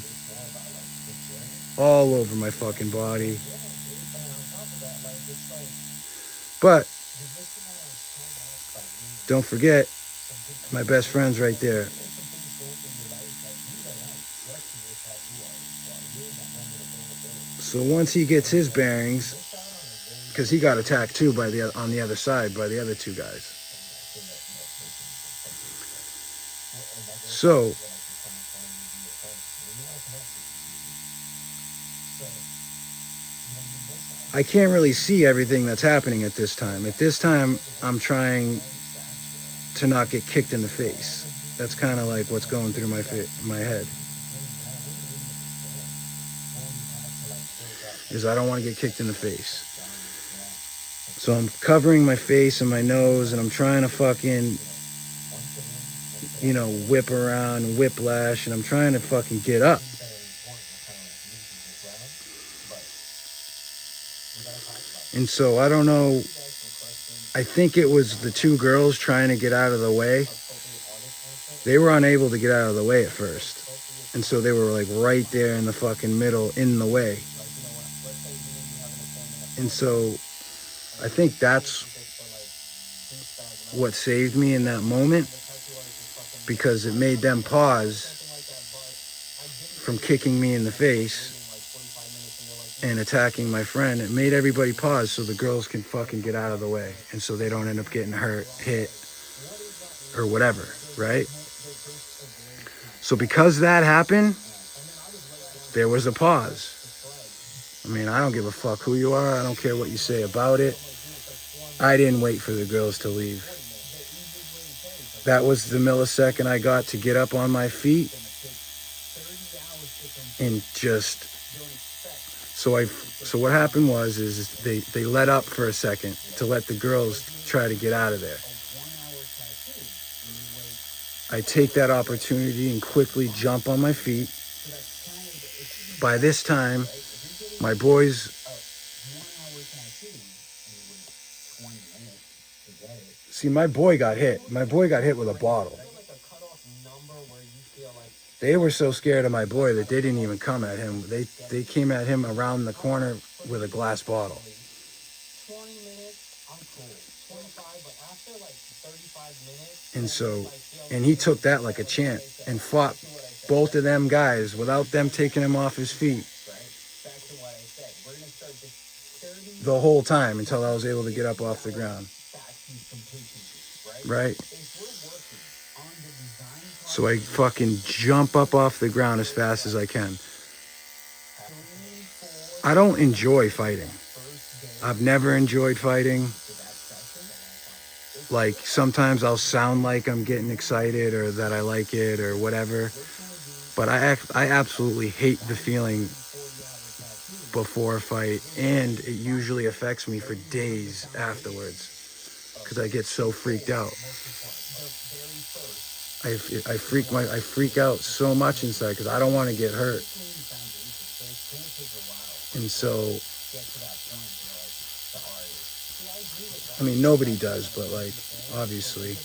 all over my fucking body. But don't forget, my best friend's right there. So once he gets his bearings, because he got attacked too on the other side by the other 2 guys. So I can't really see everything that's happening at this time. At this time, I'm trying to not get kicked in the face. That's kind of like what's going through my head. Is I don't want to get kicked in the face. So I'm covering my face and my nose, and I'm trying to fucking, whip around, whiplash, and I'm trying to fucking get up. And so I don't know, I think it was the 2 girls trying to get out of the way. They were unable to get out of the way at first. And so they were like right there in the fucking middle, in the way. And so I think that's what saved me in that moment, because it made them pause from kicking me in the face and attacking my friend. It made everybody pause so the girls can fucking get out of the way, and so they don't end up getting hurt, hit, or whatever, right? So because that happened, there was a pause. I mean, I don't give a fuck who you are. I don't care what you say about it. I didn't wait for the girls to leave. That was the millisecond I got to get up on my feet and just... So what happened is they let up for a second to let the girls try to get out of there. I take that opportunity and quickly jump on my feet. By this time, my boys... See, my boy got hit. My boy got hit with a bottle. They were so scared of my boy that they didn't even come at him. They came at him around the corner with a glass bottle. And he took that like a champ and fought both of them guys without them taking him off his feet the whole time until I was able to get up off the ground. Right? So I fucking jump up off the ground as fast as I can. I don't enjoy fighting. I've never enjoyed fighting. Like, sometimes I'll sound like I'm getting excited or that I like it or whatever. But I absolutely hate the feeling before a fight, and it usually affects me for days afterwards because I get so freaked out. I freak out so much inside because I don't want to get hurt. And so, I mean, nobody does, but like, obviously,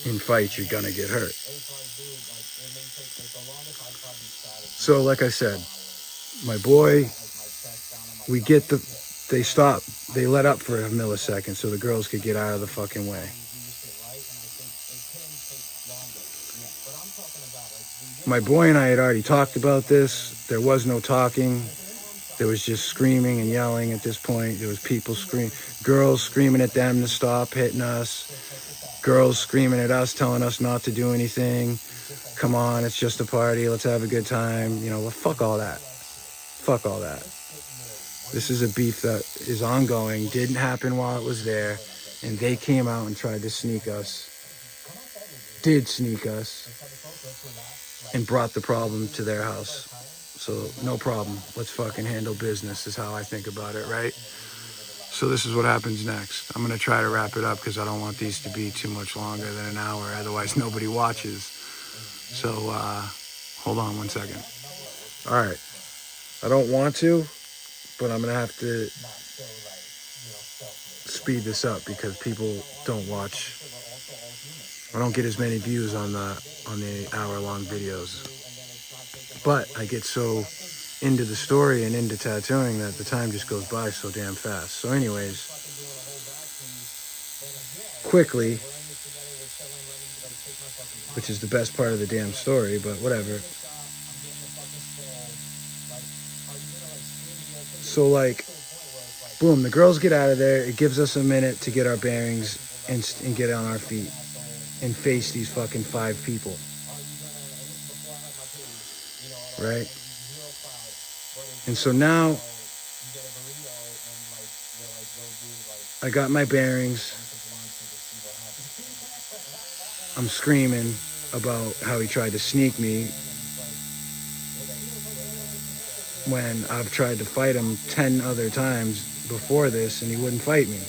in fights, you're gonna get hurt. So, like I said, my boy, they stopped, they let up for a millisecond so the girls could get out of the fucking way. My boy and I had already talked about this. There was no talking. There was just screaming and yelling at this point. There was people screaming, girls screaming at them to stop hitting us. Girls screaming at us, telling us not to do anything. Come on, it's just a party. Let's have a good time. Fuck all that. Fuck all that. This is a beef that is ongoing, didn't happen while it was there, and they came out and tried to sneak us. Did sneak us. and brought the problem to their house. So no problem. Let's fucking handle business is how I think about it, right? So this is what happens next. I'm going to try to wrap it up because I don't want these to be too much longer than an hour. Otherwise, nobody watches. So hold on one second. All right. I don't want to, but I'm going to have to speed this up because people don't watch. I don't get as many views on the hour-long videos. But I get so into the story and into tattooing that the time just goes by so damn fast. So anyways, quickly, which is the best part of the damn story, but whatever. So like, boom, the girls get out of there. It gives us a minute to get our bearings and get on our feet and face these fucking 5 people. Right? And so now I got my bearings. I'm screaming about how he tried to sneak me when I've tried to fight him 10 other times before this and he wouldn't fight me.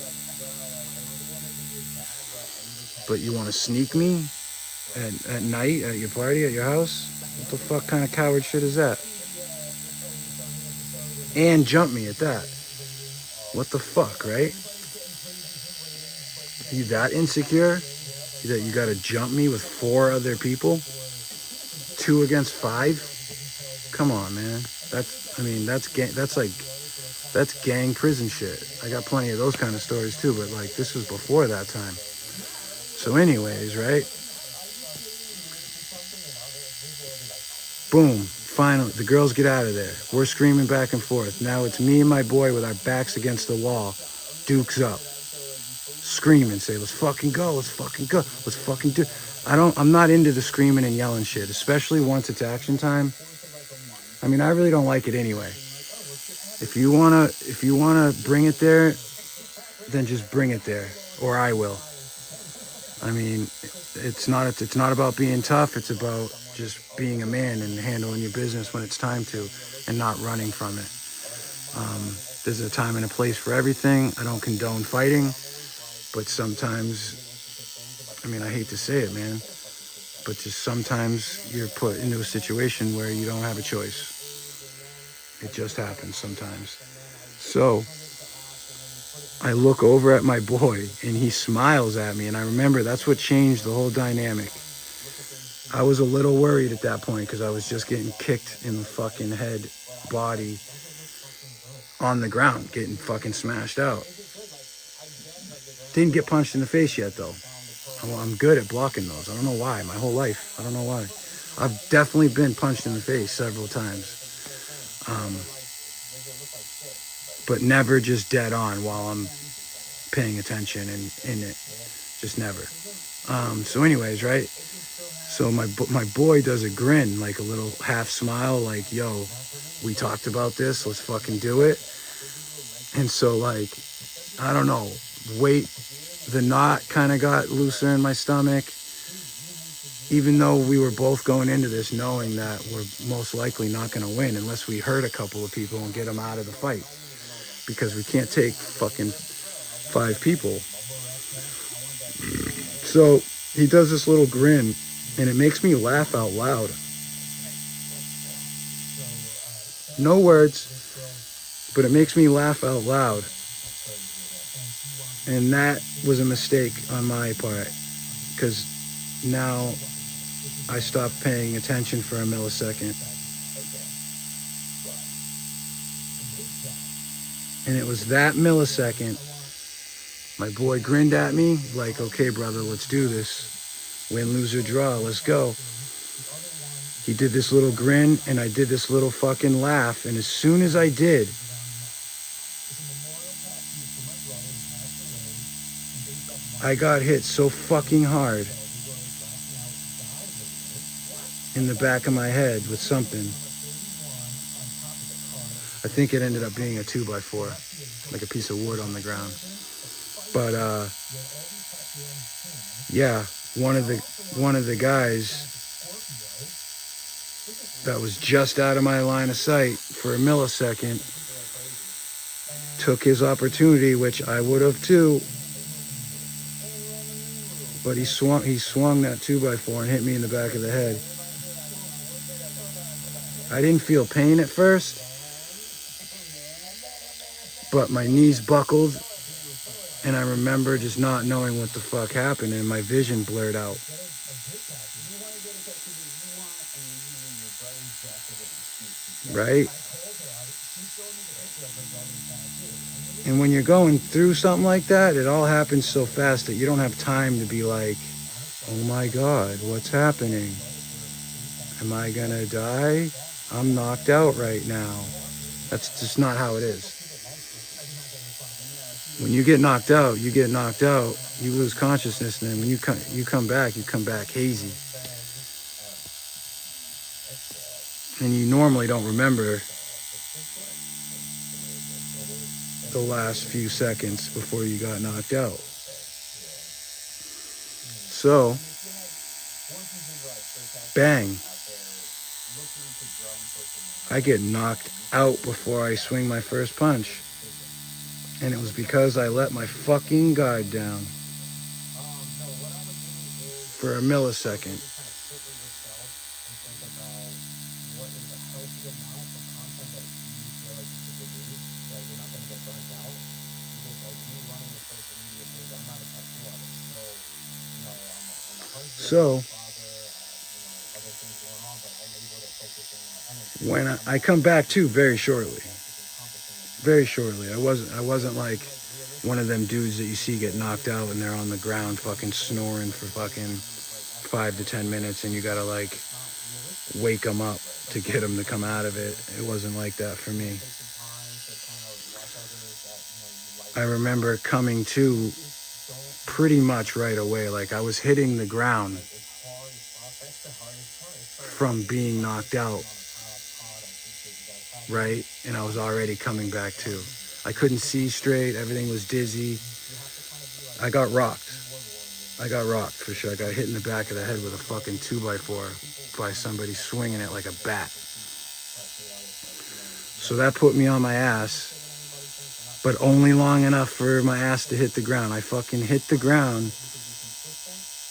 But you want to sneak me at night at your party, at your house? What the fuck kind of coward shit is that? And jump me at that. What the fuck, right? Are you that insecure that you gotta jump me with 4 other people? 2 against 5? Come on, man. That's gang prison shit. I got plenty of those kind of stories too, but like this was before that time. So anyways, right? Boom. Finally, the girls get out of there. We're screaming back and forth. Now it's me and my boy with our backs against the wall. Dukes up. Screaming, say, let's fucking go, let's fucking go, let's fucking do. I'm not into the screaming and yelling shit, especially once it's action time. I mean, I really don't like it anyway. If you wanna bring it there, then just bring it there, or I will. I mean, it's not about being tough. It's about just being a man and handling your business when it's time to, and not running from it. There's a time and a place for everything. I don't condone fighting, but sometimes, I mean, I hate to say it, man, but just sometimes you're put into a situation where you don't have a choice. It just happens sometimes. So I look over at my boy and he smiles at me, and I remember that's what changed the whole dynamic. I was a little worried at that point because I was just getting kicked in the fucking head, body, on the ground, getting fucking smashed out. Didn't get punched in the face yet though. I'm good at blocking those. I don't know why. My whole life. I don't know why. I've definitely been punched in the face several times. But never just dead on while I'm paying attention and in it. Just never. So anyways, right? So my boy does a grin, like a little half smile, like, yo, we talked about this. Let's fucking do it. And so like, I don't know, the knot kind of got looser in my stomach, even though we were both going into this knowing that we're most likely not going to win unless we hurt a couple of people and get them out of the fight, because we can't take fucking 5 people. So he does this little grin and it makes me laugh out loud. No words, but it makes me laugh out loud. And that was a mistake on my part, because now I stopped paying attention for a millisecond. And it was that millisecond, my boy grinned at me like, okay, brother, let's do this. Win, lose, or draw, let's go. He did this little grin and I did this little fucking laugh. And as soon as I did, I got hit so fucking hard in the back of my head with something. I think it ended up being a 2x4, like a piece of wood on the ground. But yeah, one of the guys that was just out of my line of sight for a millisecond, took his opportunity, which I would have too, but he swung that 2x4 and hit me in the back of the head. I didn't feel pain at first, but my knees buckled, and I remember just not knowing what the fuck happened, and my vision blurred out. Right? And when you're going through something like that, it all happens so fast that you don't have time to be like, oh my God, what's happening? Am I gonna die? I'm knocked out right now. That's just not how it is. When you get knocked out, you get knocked out, you lose consciousness, and then when you come back hazy. And you normally don't remember the last few seconds before you got knocked out. So, bang. I get knocked out before I swing my first punch. And it was because I let my fucking guard down for a millisecond. So, when I come back to very shortly, I wasn't like one of them dudes that you see get knocked out and they're on the ground fucking snoring for fucking 5 to 10 minutes and you gotta like wake them up to get them to come out of it. It wasn't like that for me. I remember coming to pretty much right away. Like I was hitting the ground from being knocked out, right? And I was already coming back to. I couldn't see straight. Everything was dizzy. I got rocked for sure. I got hit in the back of the head with a fucking 2x4 by somebody swinging it like a bat. So that put me on my ass, but only long enough for my ass to hit the ground. I fucking hit the ground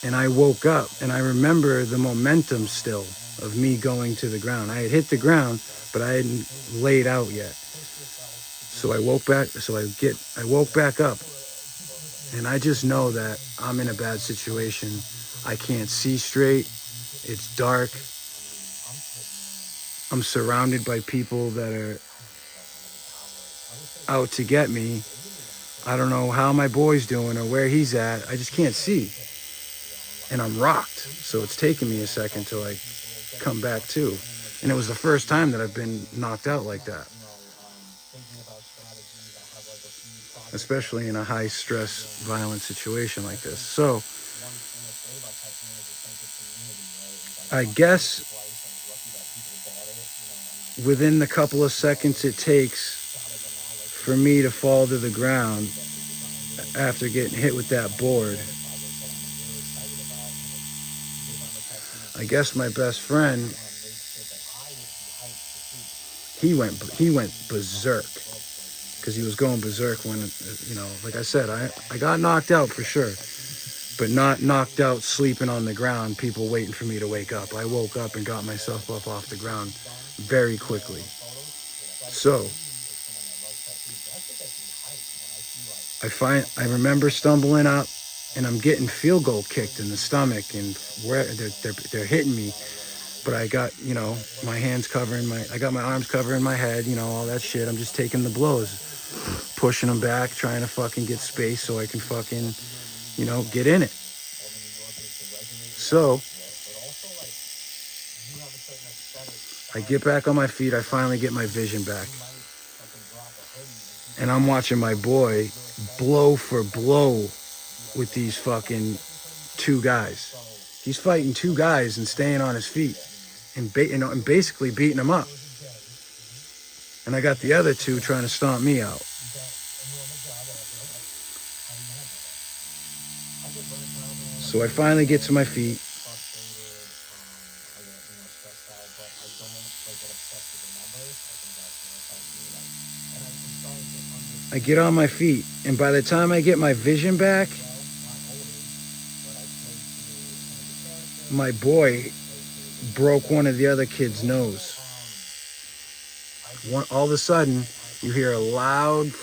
and I woke up and I remember the momentum still of me going to the ground. I had hit the ground, but I hadn't laid out yet. So I woke back up and I just know that I'm in a bad situation. I can't see straight. It's dark. I'm surrounded by people that are out to get me. I don't know how my boy's doing or where he's at. I just can't see. And I'm rocked. So it's taken me a second to like come back to. And it was the first time that I've been knocked out like that. Especially in a high stress, violent situation like this. So I guess within the couple of seconds it takes for me to fall to the ground after getting hit with that board, I guess my best friend, he went berserk. Because he was going berserk when, you know, like I said, I got knocked out for sure, but not knocked out sleeping on the ground, people waiting for me to wake up. I woke up and got myself up off the ground very quickly. So I remember stumbling up and I'm getting field goal kicked in the stomach and where they're hitting me. But I got, you know, my hands covering I got my arms covering my head, you know, all that shit. I'm just taking the blows. Pushing them back, trying to fucking get space so I can fucking, you know, get in it. So I get back on my feet. I finally get my vision back. And I'm watching my boy blow for blow with these fucking two guys. He's fighting two guys and staying on his feet and basically beating them up. And I got the other two trying to stomp me out. So I finally get to my feet. I get on my feet, and by the time I get my vision back, my boy broke one of the other kids' nose. All of a sudden, you hear a loud,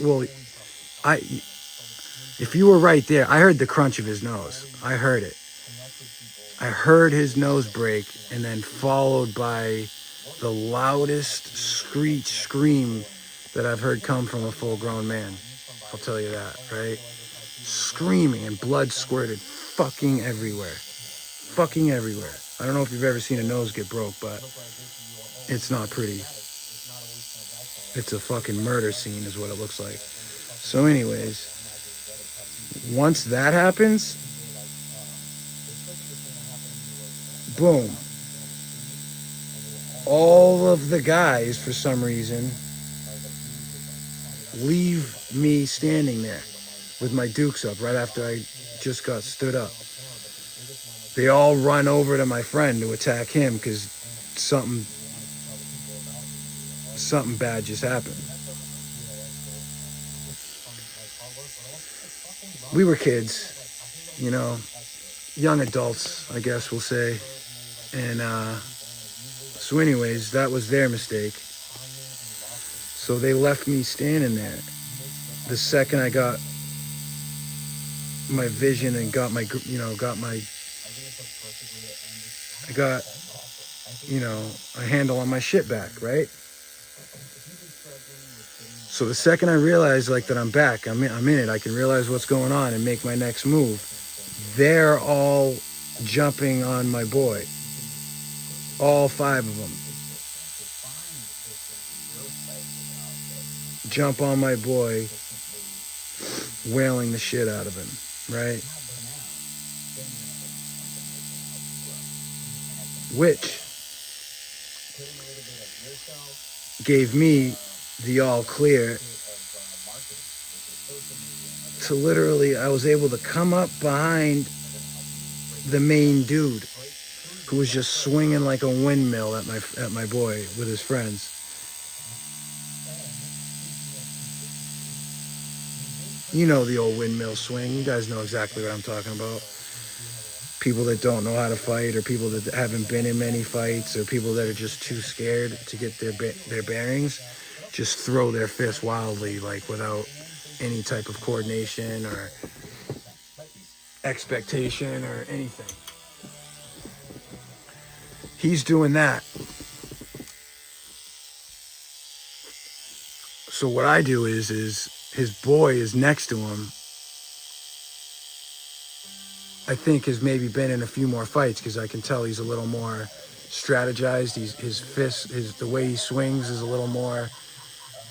well, if you were right there, I heard the crunch of his nose. I heard it. I heard his nose break, and then followed by the loudest scream that I've heard come from a full-grown man. I'll tell you that, right? Screaming, and blood squirted fucking everywhere. Fucking everywhere. I don't know if you've ever seen a nose get broke, but it's not pretty. It's a fucking murder scene is what it looks like. So anyways, once that happens, boom. All of the guys, for some reason, leave me standing there with my dukes up right after I just got stood up. They all run over to my friend to attack him because something bad just happened. We were kids, you know, young adults, I guess we'll say. And so anyways, that was their mistake. So they left me standing there. The second I got my vision and got a handle on my shit back, right? So the second I realize that I'm back, I'm in it, I can realize what's going on and make my next move, they're all jumping on my boy. All 5 of them. Jump on my boy, wailing the shit out of him, right? Which gave me the all clear to literally, I was able to come up behind the main dude who was just swinging like a windmill at my boy with his friends. You know the old windmill swing. You guys know exactly what I'm talking about. People that don't know how to fight, or people that haven't been in many fights, or people that are just too scared to get their bearings, just throw their fists wildly, without any type of coordination or expectation or anything. He's doing that. So what I do is his boy is next to him. I think has maybe been in a few more fights because I can tell he's a little more strategized. His fists, the way he swings is a little more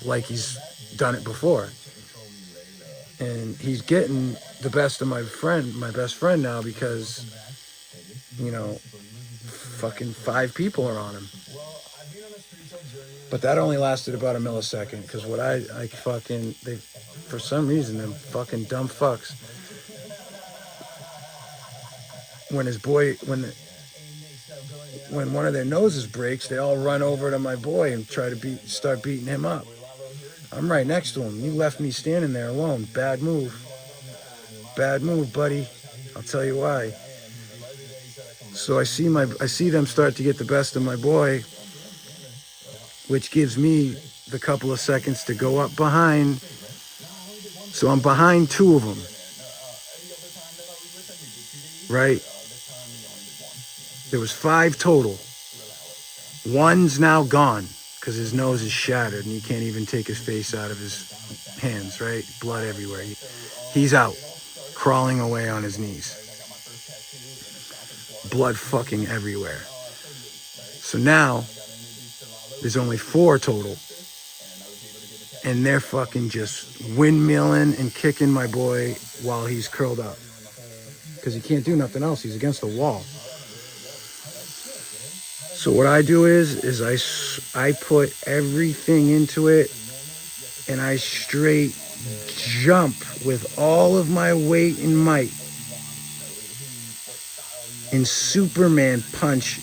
like he's done it before. And he's getting the best of my best friend now because, fucking 5 people are on him. But that only lasted about a millisecond because for some reason, them fucking dumb fucks, when one of their noses breaks, they all run over to my boy and try to start beating him up. I'm right next to him. You left me standing there alone. Bad move. Bad move, buddy. I'll tell you why. So I see them start to get the best of my boy, which gives me the couple of seconds to go up behind. So I'm behind 2 of them. Right? There was 5 total. One's now gone because his nose is shattered and he can't even take his face out of his hands, right? Blood everywhere. He's out, crawling away on his knees. Blood fucking everywhere. So now, there's only 4 total. And they're fucking just windmilling and kicking my boy while he's curled up. Because he can't do nothing else. He's against the wall. So what I do is I put everything into it and I straight jump with all of my weight and might and Superman punch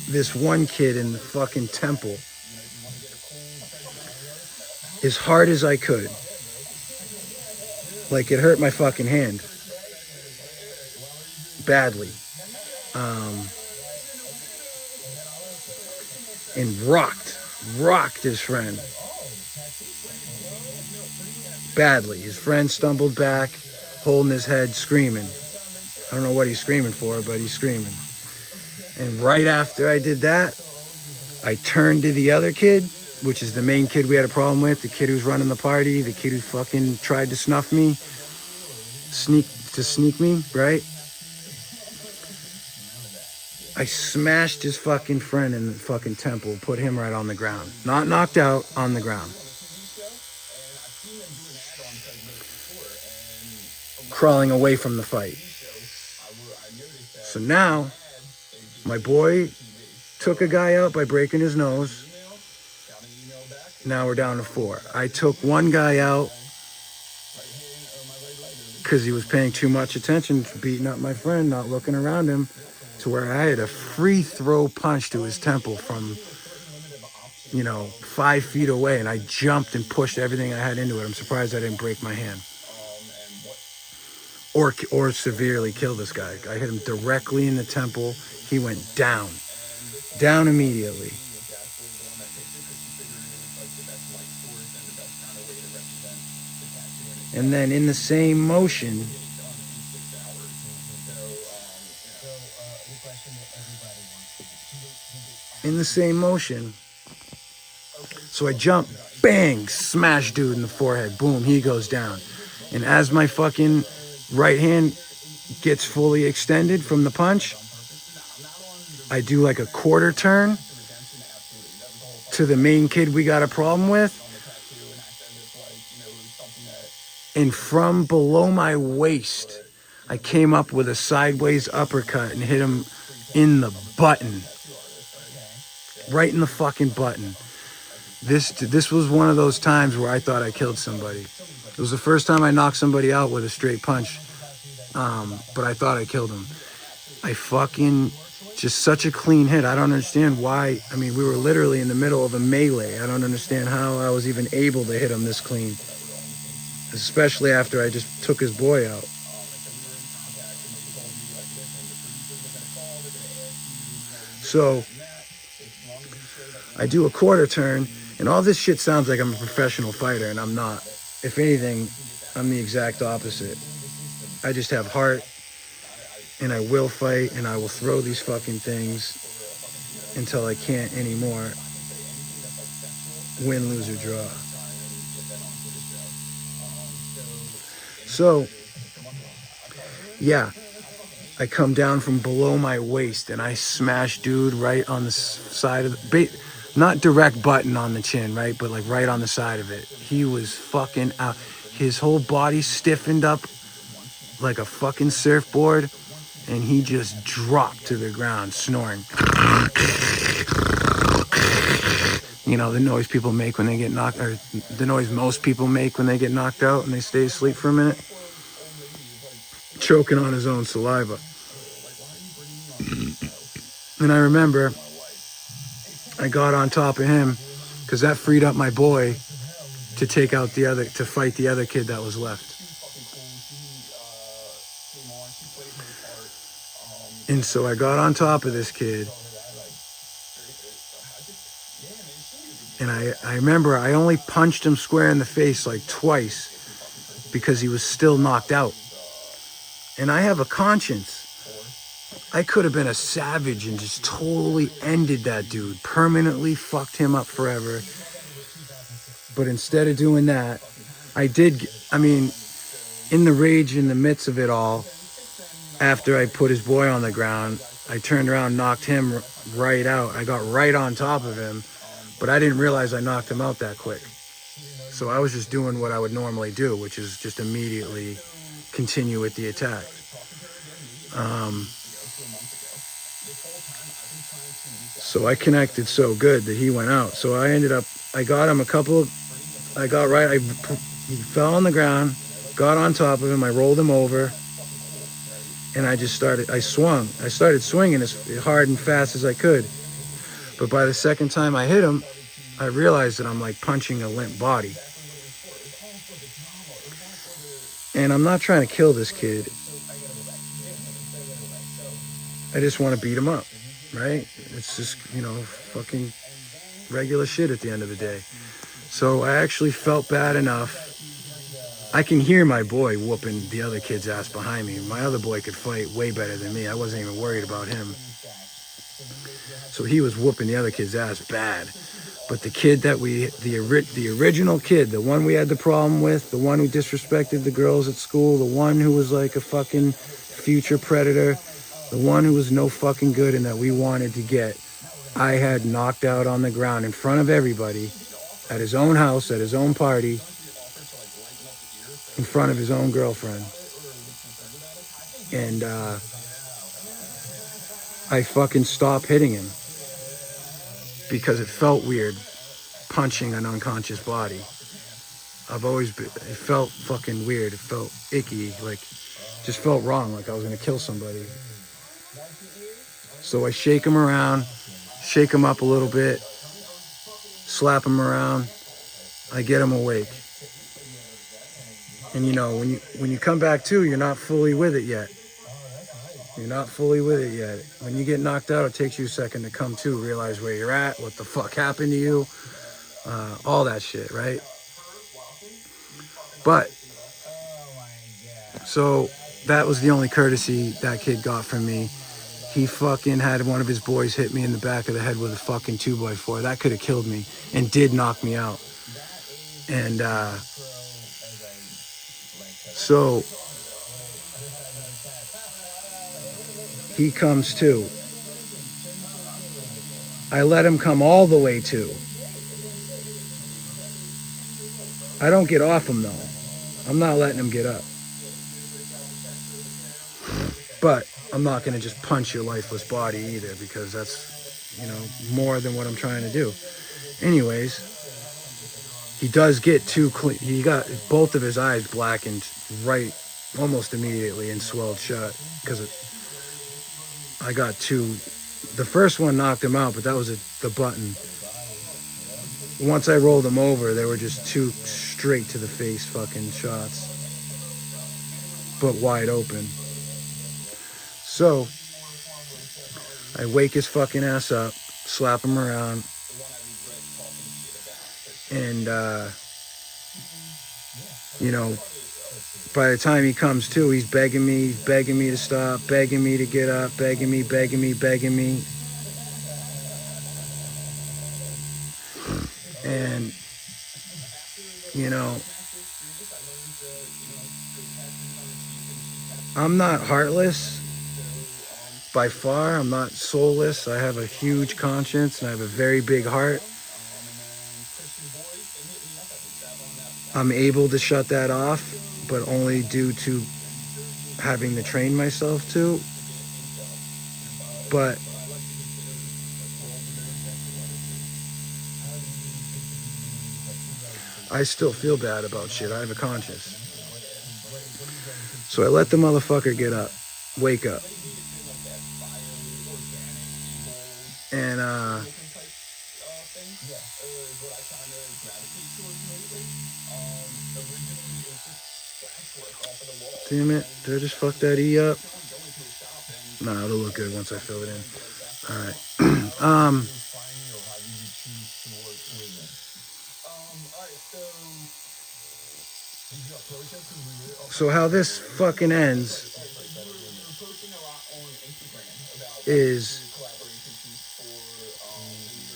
this one kid in the fucking temple as hard as I could. Like, it hurt my fucking hand badly. And rocked his friend badly. His friend stumbled back, holding his head, screaming. I don't know what he's screaming for, but he's screaming. And right after I did that, I turned to the other kid, which is the main kid we had a problem with, the kid who's running the party, the kid who fucking tried to snuff me, sneak me, right? I smashed his fucking friend in the fucking temple, put him right on the ground. Not knocked out, on the ground. Crawling away from the fight. So now, my boy took a guy out by breaking his nose. Now we're down to 4. I took one guy out because he was paying too much attention, beating up my friend, not looking around him, to where I had a free throw punch to his temple from, 5 feet away, and I jumped and pushed everything I had into it. I'm surprised I didn't break my hand or severely kill this guy. I hit him directly in the temple. He went down immediately. And then in the same motion, so I jump, bang, smash dude in the forehead, boom, he goes down. And as my fucking right hand gets fully extended from the punch, I do like a quarter turn to the main kid we got a problem with. And from below my waist, I came up with a sideways uppercut and hit him in the button. Right in the fucking button. This was one of those times where I thought I killed somebody. It was the first time I knocked somebody out with a straight punch. But I thought I killed him. I fucking, just such a clean hit. I don't understand why. I mean, we were literally in the middle of a melee. I don't understand how I was even able to hit him this clean. Especially after I just took his boy out. So, I do a quarter turn, and all this shit sounds like I'm a professional fighter, and I'm not. If anything, I'm the exact opposite. I just have heart, and I will fight, and I will throw these fucking things until I can't anymore. Win, lose, or draw. So, yeah, I come down from below my waist and I smash dude right on the side of the, not direct button on the chin, right? But like right on the side of it. He was fucking out. His whole body stiffened up like a fucking surfboard, and he just dropped to the ground snoring. The noise people make when they get knocked, or the noise most people make when they get knocked out and they stay asleep for a minute. Choking on his own saliva. And I remember I got on top of him because that freed up my boy to fight the other kid that was left. And so I got on top of this kid. And I remember I only punched him square in the face like twice because he was still knocked out. And I have a conscience. I could have been a savage and just totally ended that dude. Permanently fucked him up forever. But instead of doing that, in the rage, in the midst of it all, after I put his boy on the ground, I turned around, knocked him right out. I got right on top of him, but I didn't realize I knocked him out that quick. So I was just doing what I would normally do, which is just immediately continue with the attack. So I connected so good that he went out. So I got him he fell on the ground, got on top of him, I rolled him over, and I started swinging as hard and fast as I could. But by the second time I hit him, I realized that I'm like punching a limp body. And I'm not trying to kill this kid. I just want to beat him up, right? It's just, fucking regular shit at the end of the day. So I actually felt bad enough. I can hear my boy whooping the other kid's ass behind me. My other boy could fight way better than me. I wasn't even worried about him. So he was whooping the other kid's ass bad. But the kid that the original kid, the one we had the problem with, the one who disrespected the girls at school, the one who was like a fucking future predator, the one who was no fucking good and that we wanted to get, I had knocked out on the ground in front of everybody, at his own house, at his own party, in front of his own girlfriend. And I fucking stopped hitting him because it felt weird punching an unconscious body. It felt fucking weird. It felt icky, like, just felt wrong, like I was gonna kill somebody. So I shake him around, shake him up a little bit, slap him around, I get him awake. And when you come back to, you're not fully with it yet. You're not fully with it yet. When you get knocked out, it takes you a second to come to, realize where you're at, what the fuck happened to you, all that shit, right? But, so that was the only courtesy that kid got from me. He fucking had one of his boys hit me in the back of the head with a fucking 2x4. That could have killed me and did knock me out. And so he comes to. I let him come all the way to. I don't get off him though. I'm not letting him get up. But I'm not going to just punch your lifeless body either, because that's, more than what I'm trying to do. Anyways, he does get too clean. He got both of his eyes blackened right almost immediately and swelled shut because I got two. The first one knocked him out, but that was the button. Once I rolled him over, they were just two straight to the face fucking shots, but wide open. So I wake his fucking ass up, slap him around, and by the time he comes to, he's begging me to stop, begging me to get up, begging me. And, I'm not heartless by far. I'm not soulless. I have a huge conscience and I have a very big heart. I'm able to shut that off, but only due to having to train myself to. But I still feel bad about shit. I have a conscience. So I let the motherfucker get up, wake up. And damn it, did I just fuck that E up? Nah, it'll look good once I fill it in. Alright. So how this fucking ends is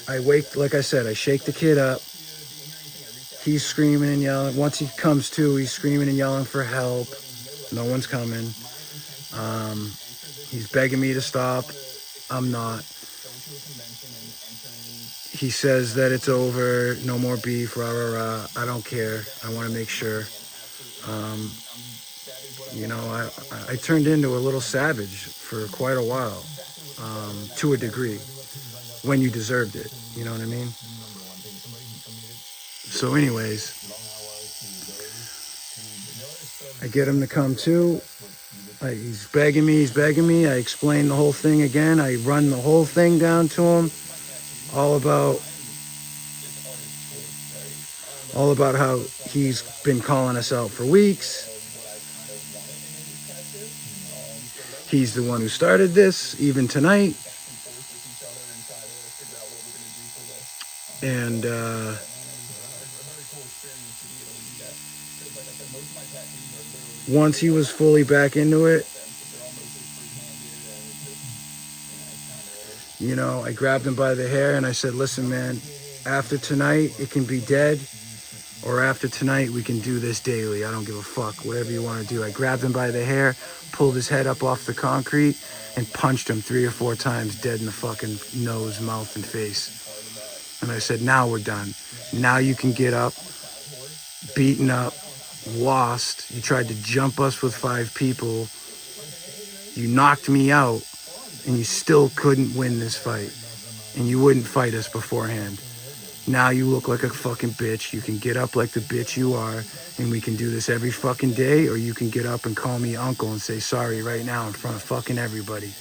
I wake, like I said, I shake the kid up. He's screaming and yelling. Once he comes to, he's screaming and yelling for help. No one's coming. He's begging me to stop. I'm not. He says that it's over, no more beef, rah, rah, rah. I don't care. I want to make sure. I turned into a little savage for quite a while, to a degree, when you deserved it. You know what I mean? So anyways, I get him to come to. He's begging me. I explain the whole thing again. I run the whole thing down to him. all about all about how he's been calling us out for weeks. He's the one who started this, even tonight. And once he was fully back into it, you know, I grabbed him by the hair and I said, listen, man, after tonight, it can be dead. Or after tonight, we can do this daily. I don't give a fuck. Whatever you want to do. I grabbed him by the hair, pulled his head up off the concrete, and punched him 3 or 4 times dead in the fucking nose, mouth, and face. And I said, now we're done. Now you can get up, beaten up, lost. You tried to jump us with 5 people. You knocked me out, and you still couldn't win this fight. And you wouldn't fight us beforehand. Now you look like a fucking bitch. You can get up like the bitch you are, and we can do this every fucking day, or you can get up and call me uncle and say sorry right now in front of fucking everybody.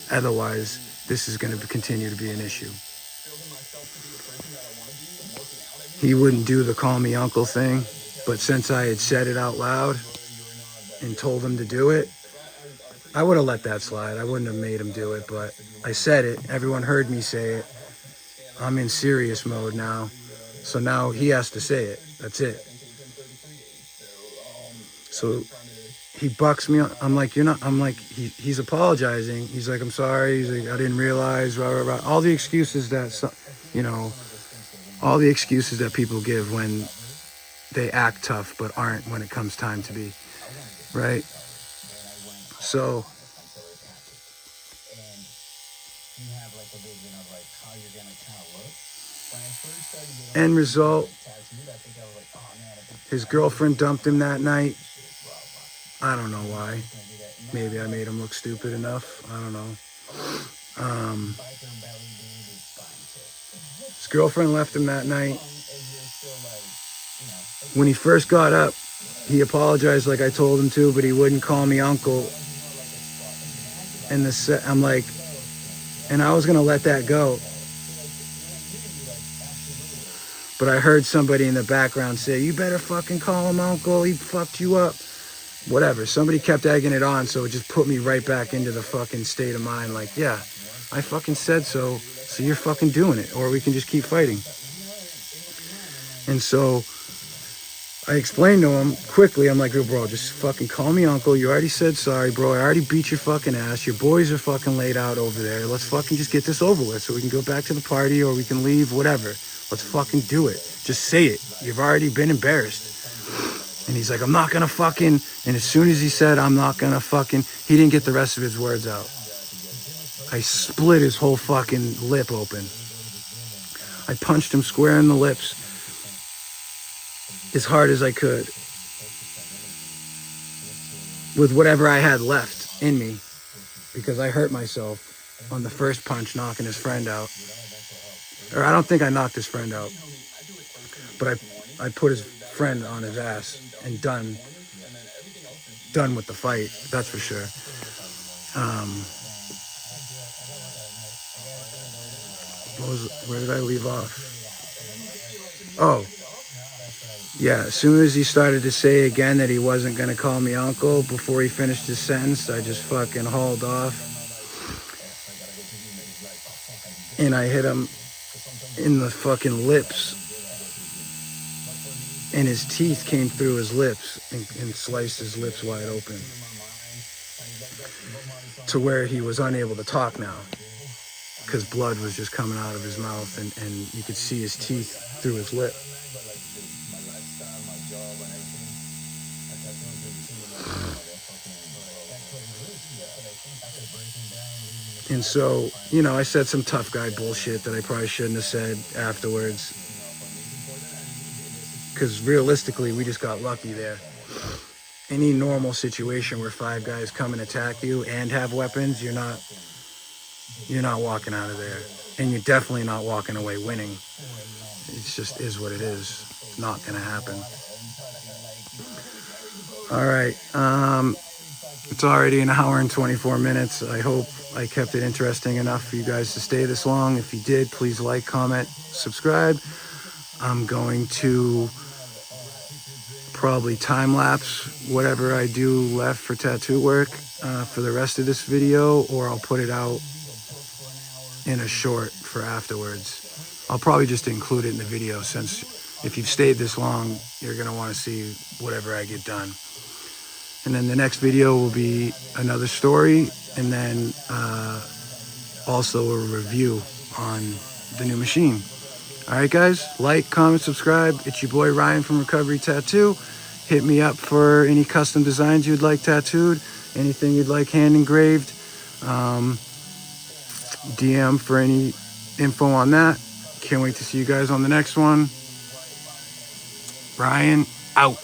Otherwise, this is going to continue to be an issue. He wouldn't do the call me uncle thing, but since I had said it out loud and told him to do it, I would have let that slide. I wouldn't have made him do it, but I said it. Everyone heard me say it. I'm in serious mode now. So now he has to say it. That's it. So he bucks me. I'm like, you're not. I'm like, he's apologizing. He's like, I'm sorry. He's like, I didn't realize. Rah, rah, rah. All the excuses that, you know, all the excuses that people give when they act tough but aren't when it comes time to be. Right? So end result, his girlfriend dumped him that night. I don't know why. Maybe I made him look stupid enough. I don't know. His girlfriend left him that night. When he first got up, he apologized like I told him to, but he wouldn't call me uncle. And I'm like, and I was going to let that go. But I heard somebody in the background say, you better fucking call him uncle. He fucked you up. Whatever. Somebody kept egging it on, so it just put me right back into the fucking state of mind. Like, yeah, I fucking said so you're fucking doing it. Or we can just keep fighting. And so I explained to him quickly. I'm like, bro, just fucking call me uncle. You already said sorry, bro. I already beat your fucking ass. Your boys are fucking laid out over there. Let's fucking just get this over with so we can go back to the party or we can leave, whatever. Let's fucking do it. Just say it. You've already been embarrassed. And he's like, I'm not gonna fucking... And as soon as he said, I'm not gonna fucking... He didn't get the rest of his words out. I split his whole fucking lip open. I punched him square in the lips as hard as I could. With whatever I had left in me. Because I hurt myself on the first punch knocking his friend out. Or I don't think I knocked his friend out. But I put his friend on his ass and done with the fight. That's for sure. Where did I leave off? Oh. Yeah, as soon as he started to say again that he wasn't going to call me uncle before he finished his sentence, I just fucking hauled off. And I hit him in the fucking lips. And his teeth came through his lips and sliced his lips wide open. To where he was unable to talk now. Because blood was just coming out of his mouth and you could see his teeth through his lip. And so, you know, I said some tough guy bullshit that I probably shouldn't have said afterwards. Because realistically, we just got lucky there. Any normal situation where 5 guys come and attack you and have weapons, you're not walking out of there. And you're definitely not walking away winning. It just is what it is. It's not going to happen. All right. It's already an hour and 24 minutes. I hope I kept it interesting enough for you guys to stay this long. If you did, please like, comment, subscribe. I'm going to probably time lapse whatever I do left for tattoo work for the rest of this video, or I'll put it out in a short for afterwards. I'll probably just include it in the video, since if you've stayed this long, you're gonna want to see whatever I get done. And then the next video will be another story, and then also a review on the new machine. All right, guys, like, comment, subscribe. It's your boy Ryan from Recovery Tattoo. Hit me up for any custom designs you'd like tattooed, anything you'd like hand engraved. DM for any info on that. Can't wait to see you guys on the next one. Ryan, out.